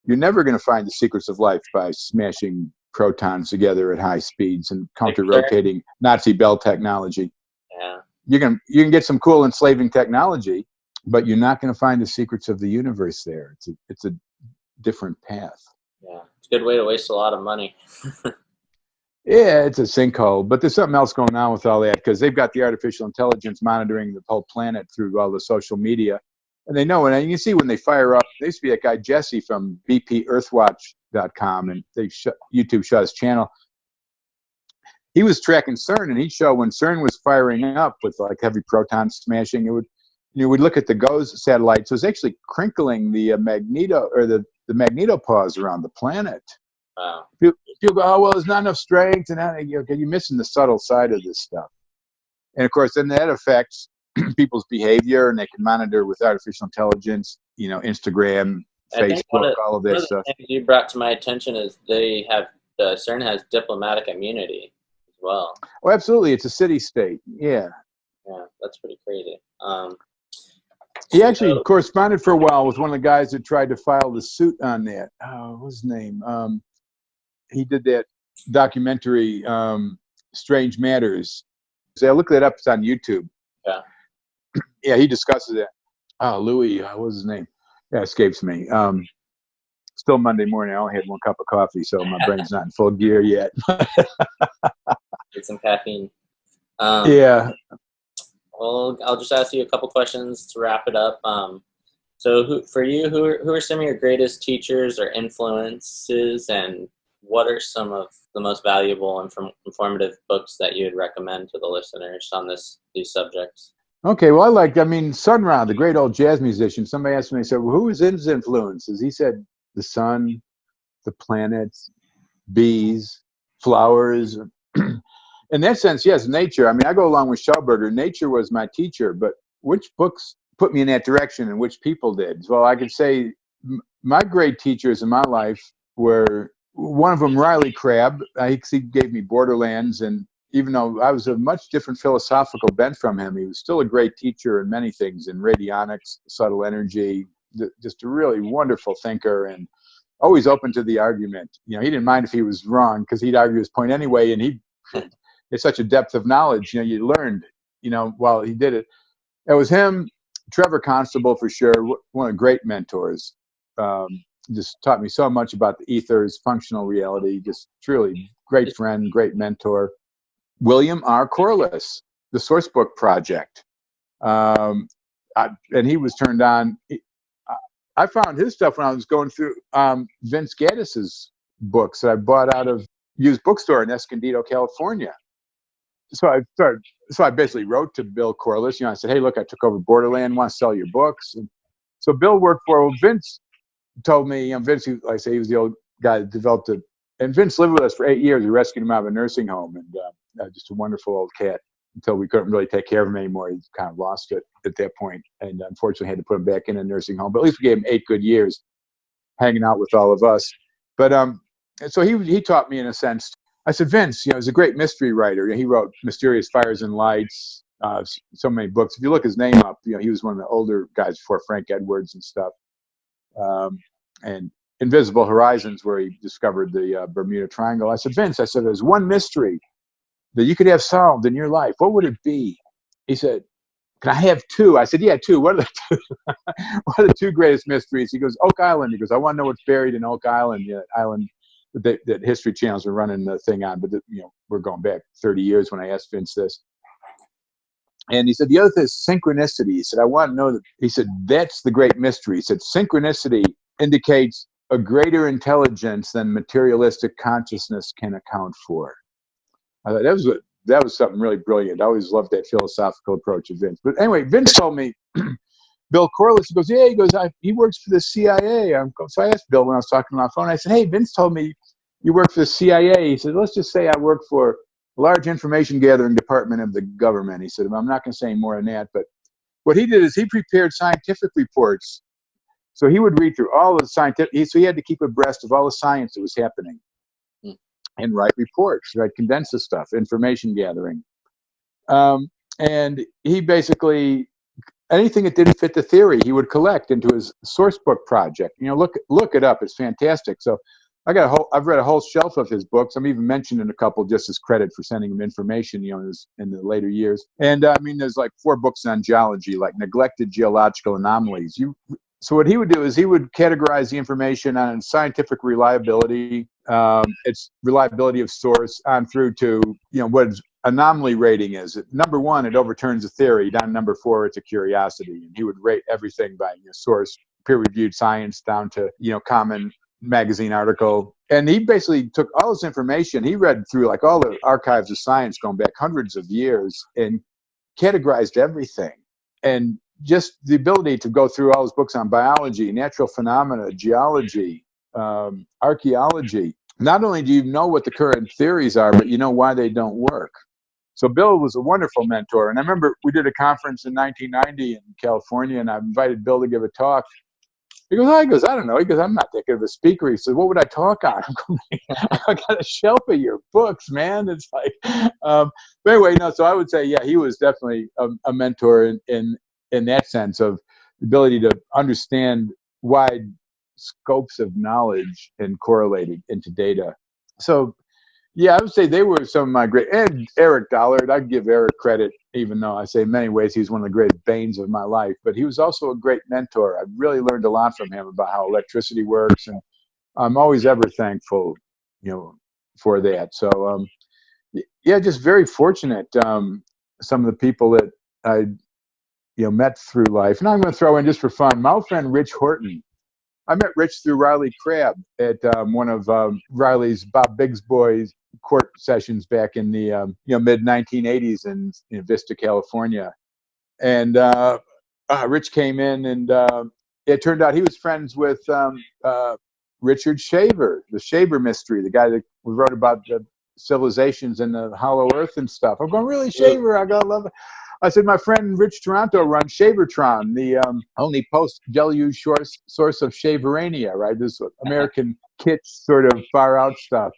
Speaker 1: You're never going to find the secrets of life by smashing protons together at high speeds and counter-rotating Nazi Bell technology.
Speaker 6: Yeah.
Speaker 1: You can get some cool enslaving technology, but you're not going to find the secrets of the universe there. It's a different path.
Speaker 6: Yeah, it's a good way to waste a lot of money.
Speaker 1: Yeah, it's a sinkhole. But there's something else going on with all that, because they've got the artificial intelligence monitoring the whole planet through all the social media. And they know, and you can see when they fire up, there used to be that guy Jesse from bpearthwatch.com, and YouTube shut his channel. He was tracking CERN, and he'd show when CERN was firing up with like heavy proton smashing, it would, we'd look at the GOES satellite. So it's actually crinkling the the magnetopause around the planet.
Speaker 6: Wow.
Speaker 1: People go, oh, well, there's not enough strength, and you're missing the subtle side of this stuff. And of course, then that affects people's behavior, and they can monitor with artificial intelligence, Instagram, Facebook, all of that stuff.
Speaker 6: The things you brought to my attention is CERN has diplomatic immunity as well.
Speaker 1: Oh, absolutely. It's a city-state. Yeah.
Speaker 6: Yeah, that's pretty crazy.
Speaker 1: He actually corresponded for a while with one of the guys that tried to file the suit on that. Oh, what was his name? He did that documentary, Strange Matters. So I looked that up. It's on YouTube.
Speaker 6: Yeah.
Speaker 1: Yeah, he discusses that. Oh, Louis, what was his name? Yeah, escapes me. Still Monday morning. I only had 1 cup of coffee, so my brain's not in full gear yet.
Speaker 6: Get some caffeine.
Speaker 1: Yeah.
Speaker 6: Well, I'll just ask you a couple questions to wrap it up. So who are some of your greatest teachers or influences, and what are some of the most valuable and informative books that you would recommend to the listeners on these subjects?
Speaker 1: Okay, well, Sun Ra, the great old jazz musician. Somebody asked me, they said, well, who was his influences? He said, the sun, the planets, bees, flowers. In that sense, yes, nature. I go along with Schauberger. Nature was my teacher, but which books put me in that direction and which people did? Well, I could say my great teachers in my life were, one of them, Riley Crabb. He gave me Borderlands, and even though I was a much different philosophical bent from him, he was still a great teacher in many things, in radionics, subtle energy, just a really wonderful thinker, and always open to the argument. He didn't mind if he was wrong, because he'd argue his point anyway, and he had such a depth of knowledge, you learned, while he did it. It was him, Trevor Constable for sure, one of the great mentors. Just taught me so much about the ethers, functional reality, just truly great friend, great mentor. William R. Corliss, the Sourcebook Project. And he was turned on. I found his stuff when I was going through Vince Gaddis's books that I bought out of used bookstore in Escondido, California. So I basically wrote to Bill Corliss. I said, hey, look, I took over Borderland, want to sell your books. And so Bill worked for Vince. told me, Vince, like I say, he was the old guy that developed it. And Vince lived with us for 8 years. We rescued him out of a nursing home, and just a wonderful old cat until we couldn't really take care of him anymore. He kind of lost it at that point, and unfortunately had to put him back in a nursing home. But at least we gave him 8 good years hanging out with all of us. But so he taught me in a sense. I said, Vince, he's a great mystery writer. He wrote Mysterious Fires and Lights, so many books. If you look his name up, he was one of the older guys before Frank Edwards and stuff. And Invisible Horizons, where he discovered the Bermuda Triangle. I said, Vince, there's one mystery that you could have solved in your life. What would it be? He said, can I have 2? I said, yeah, 2. What are the 2? What are the 2 greatest mysteries? He goes, Oak Island. He goes, I want to know what's buried in Oak Island. Island that History Channel's been running the thing on, but we're going back 30 years when I asked Vince this. And he said, the other thing is synchronicity. He said, I want to know that. He said, that's the great mystery. He said, synchronicity indicates a greater intelligence than materialistic consciousness can account for. I thought that was something really brilliant. I always loved that philosophical approach of Vince. But anyway, Vince told me, Bill Corliss, he goes, he works for the CIA. So I asked Bill when I was talking on the phone, I said, hey, Vince told me you work for the CIA. He said, let's just say I work for a large information gathering department of the government. He said, I'm not going to say any more than that. But what he did is he prepared scientific reports. So he would read through all the scientific, so he had to keep abreast of all the science that was happening and write reports, condense the stuff, information gathering. And he basically, anything that didn't fit the theory, he would collect into his source book project. Look it up. It's fantastic. So I've read a whole shelf of his books. I'm even mentioning a couple just as credit for sending him information, in the later years. And there's like 4 books on geology, like Neglected Geological Anomalies. So what he would do is he would categorize the information on scientific reliability, its reliability of source, on through to what anomaly rating is. Number 1, it overturns a theory. Down number 4, it's a curiosity. And he would rate everything by source, peer-reviewed science, down to common magazine article. And he basically took all this information. He read through like all the archives of science going back hundreds of years and categorized everything. And just the ability to go through all his books on biology, natural phenomena, geology, archaeology. Not only do you know what the current theories are, but you know why they don't work. So Bill was a wonderful mentor. And I remember we did a conference in 1990 in California, and I invited Bill to give a talk. He goes, I don't know. He goes, I'm not that good of a speaker. He said, what would I talk on? I got a shelf of your books, man. It's like, but anyway, so I would say, yeah, he was definitely a mentor in that sense of the ability to understand wide scopes of knowledge and correlate it into data. So, yeah, I would say they were some of my great, and Eric Dollard, I'd give Eric credit, even though I say in many ways he's one of the greatest banes of my life, but he was also a great mentor. I really learned a lot from him about how electricity works, and I'm always ever thankful, for that. So, yeah, just very fortunate. Some of the people that I, met through life. And I'm going to throw in just for fun, my old friend Rich Horton. I met Rich through Riley Crabb at one of Riley's Bob Bigsboy's court sessions back in the mid 1980s in Vista, California. And Rich came in, and it turned out he was friends with Richard Shaver, the Shaver mystery, the guy that wrote about the civilizations in the Hollow Earth and stuff. I'm going, really, Shaver? I gotta love it. I said, my friend Rich Toronto runs Shavertron, the only post-deluge source of Shaverania, right? This American kitsch sort of far-out stuff.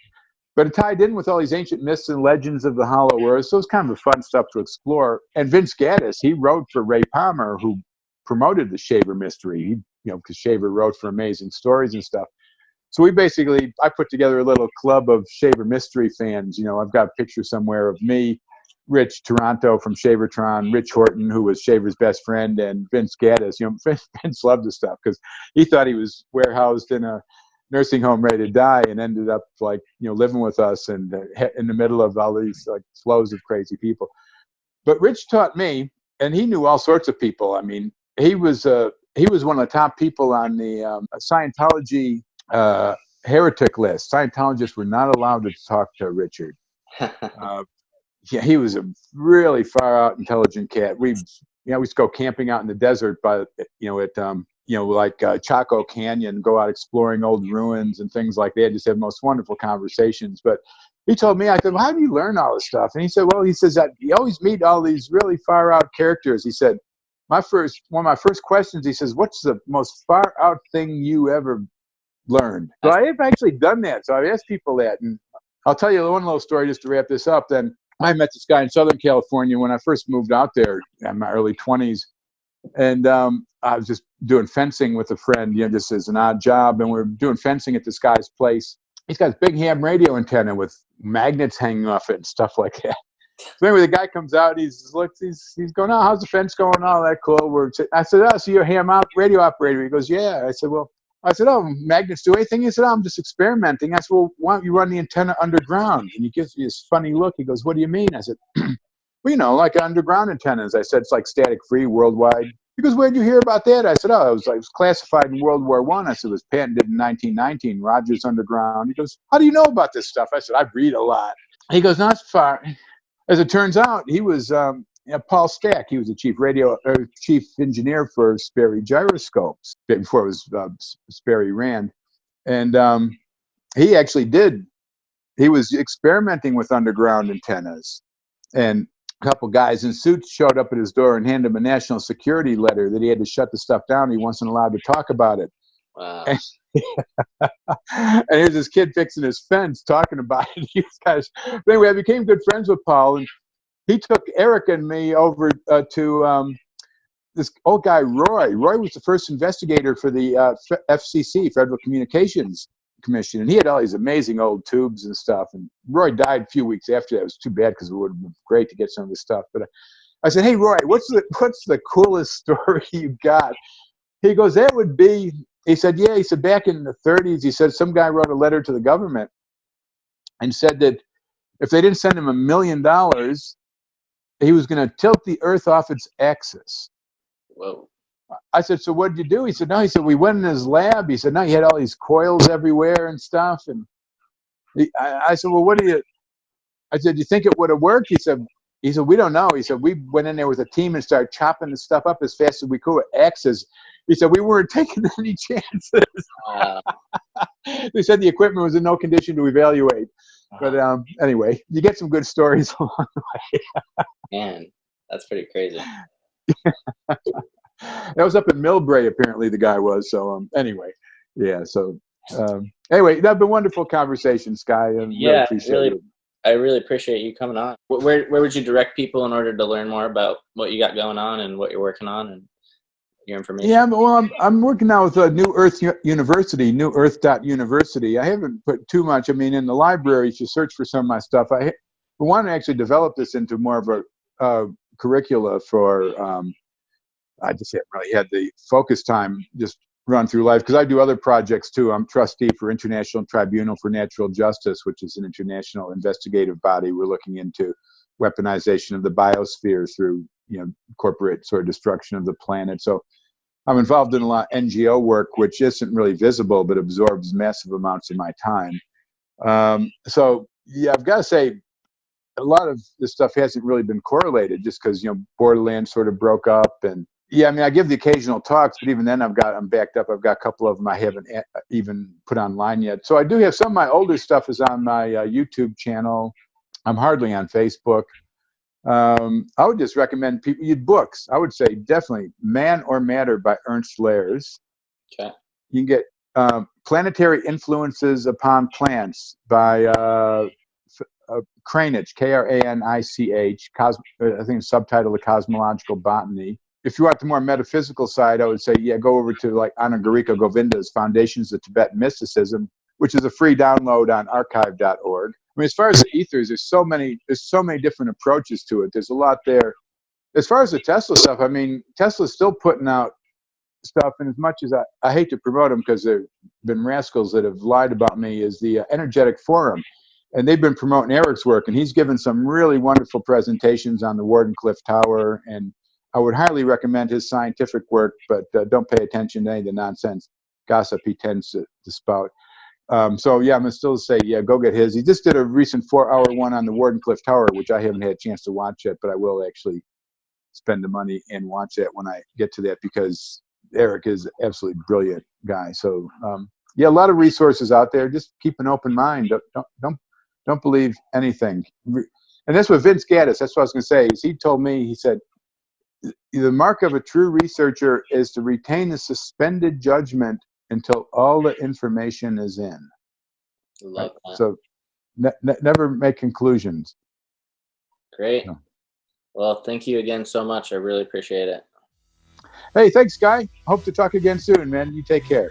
Speaker 1: But it tied in with all these ancient myths and legends of the Hollow Earth, so it's kind of fun stuff to explore. And Vince Gaddis, he wrote for Ray Palmer, who promoted the Shaver mystery, because Shaver wrote for Amazing Stories and stuff. So I put together a little club of Shaver mystery fans. I've got a picture somewhere of me, Rich Toronto from Shavertron, Rich Horton, who was Shaver's best friend, and Vince Gaddis. Vince loved the stuff because he thought he was warehoused in a nursing home ready to die, and ended up living with us and in the middle of all these flows of crazy people. But Rich taught me, and he knew all sorts of people. I mean, he was one of the top people on the Scientology heretic list. Scientologists were not allowed to talk to Richard. Yeah, he was a really far out intelligent cat. We used to go camping out in the desert, but at like Chaco Canyon, go out exploring old ruins and things like that. Just have most wonderful conversations. But he told me, I said, well, how do you learn all this stuff? And he said, well, he says that you always meet all these really far out characters. He said, one of my first questions, he says, what's the most far out thing you ever learned? So I have actually done that. So I've asked people that. And I'll tell you one little story just to wrap this up. Then I met this guy in Southern California when I first moved out there in my early 20s. And I was just doing fencing with a friend, just as an odd job. And we were doing fencing at this guy's place. He's got this big ham radio antenna with magnets hanging off it and stuff like that. So anyway, the guy comes out. He's going, oh, how's the fence going? All that cool. I said, oh, so you're a ham radio operator? He goes, yeah. I said, oh, magnets do anything? He said, oh, I'm just experimenting. I said, well, why don't you run the antenna underground? And he gives me this funny look. He goes, what do you mean? I said, well, like underground antennas. I said, it's like static free worldwide. He goes, where'd you hear about that? I said, oh, it was classified in World War I. I said, it was patented in 1919, Rogers Underground. He goes, how do you know about this stuff? I said, I read a lot. He goes, not far. As it turns out, he was Paul Stack. He was the chief engineer for Sperry Gyroscopes before it was Sperry Rand. And he was experimenting with underground antennas. And a couple guys in suits showed up at his door and handed him a national security letter that he had to shut the stuff down. He wasn't allowed to talk about it.
Speaker 6: Wow.
Speaker 1: And here's this kid fixing his fence talking about it. Anyway, I became good friends with Paul, and he took Eric and me over to this old guy, Roy. Roy was the first investigator for the FCC, Federal Communications Commission, and he had all these amazing old tubes and stuff. And Roy died a few weeks after that. It was too bad because it would have been great to get some of this stuff. But I said, hey, Roy, what's the coolest story you got? He goes, that would be, he said, yeah, he said, back in the 30s, he said, some guy wrote a letter to the government and said that if they didn't send him $1 million, he was going to tilt the earth off its axis.
Speaker 6: Whoa.
Speaker 1: I said, so what did you do? He said, no. He said, we went in his lab. He said, no, he had all these coils everywhere and stuff. And I said, well, I said, do you think it would have worked? He said, we don't know. He said, we went in there with a team and started chopping the stuff up as fast as we could with axes. He said, we weren't taking any chances. They said the equipment was in no condition to evaluate. But anyway, you get some good stories along the way.
Speaker 6: Man, that's pretty crazy.
Speaker 1: That was up in Millbrae, apparently, the guy was. So anyway, yeah. So anyway, that's been wonderful conversation, Sky. And
Speaker 6: yeah,
Speaker 1: really
Speaker 6: I really appreciate you coming on. Where would you direct people in order to learn more about what you got going on and what you're working on and your information?
Speaker 1: Yeah, well, I'm working now with New Earth University, newearth.university. I haven't put too much. I mean, in the library, if you search for some of my stuff, I want to actually develop this into more of a curricula for. I just haven't really had the focus time just run through life because I do other projects too. I'm trustee for International Tribunal for Natural Justice, which is an international investigative body. We're looking into weaponization of the biosphere through corporate sort of destruction of the planet. So I'm involved in a lot of NGO work, which isn't really visible but absorbs massive amounts of my time. So yeah, I've got to say a lot of this stuff hasn't really been correlated just because Borderland sort of broke up. And yeah, I mean, I give the occasional talks, but even then I'm backed up. I've got a couple of them I haven't even put online yet. So I do have some of my older stuff is on my YouTube channel. I'm hardly on Facebook. I would just recommend people read books. I would say definitely Man or Matter by Ernst Lehrs.
Speaker 6: Okay.
Speaker 1: You can get Planetary Influences Upon Plants by Kranich, K-R-A-N-I-C-H. I think the subtitle of Cosmological Botany. If you want the more metaphysical side, I would say, yeah, go over to like Anagarika Govinda's Foundations of Tibetan Mysticism, which is a free download on archive.org. I mean, as far as the ethers, there's so many different approaches to it. There's a lot there. As far as the Tesla stuff, I mean, Tesla's still putting out stuff, and as much as I hate to promote them because there have been rascals that have lied about me, is the Energetic Forum. And they've been promoting Eric's work, and he's given some really wonderful presentations on the Wardenclyffe Tower, and I would highly recommend his scientific work, but don't pay attention to any of the nonsense gossip he tends to spout. So yeah, I'm going to still say, yeah, go get his. He just did a recent 4-hour one on the Wardenclyffe Tower, which I haven't had a chance to watch yet, but I will actually spend the money and watch that when I get to that, because Eric is absolutely brilliant guy. So yeah, a lot of resources out there. Just keep an open mind. Don't believe anything. And that's what Vince Gaddis. That's what I was going to say. He told me. He said the mark of a true researcher is to retain a suspended judgment until all the information is in.
Speaker 6: Love that.
Speaker 1: So never make conclusions.
Speaker 6: Great.
Speaker 1: No.
Speaker 6: Well, thank you again so much. I really appreciate it.
Speaker 1: Hey, thanks, Guy. Hope to talk again soon, man. You take care.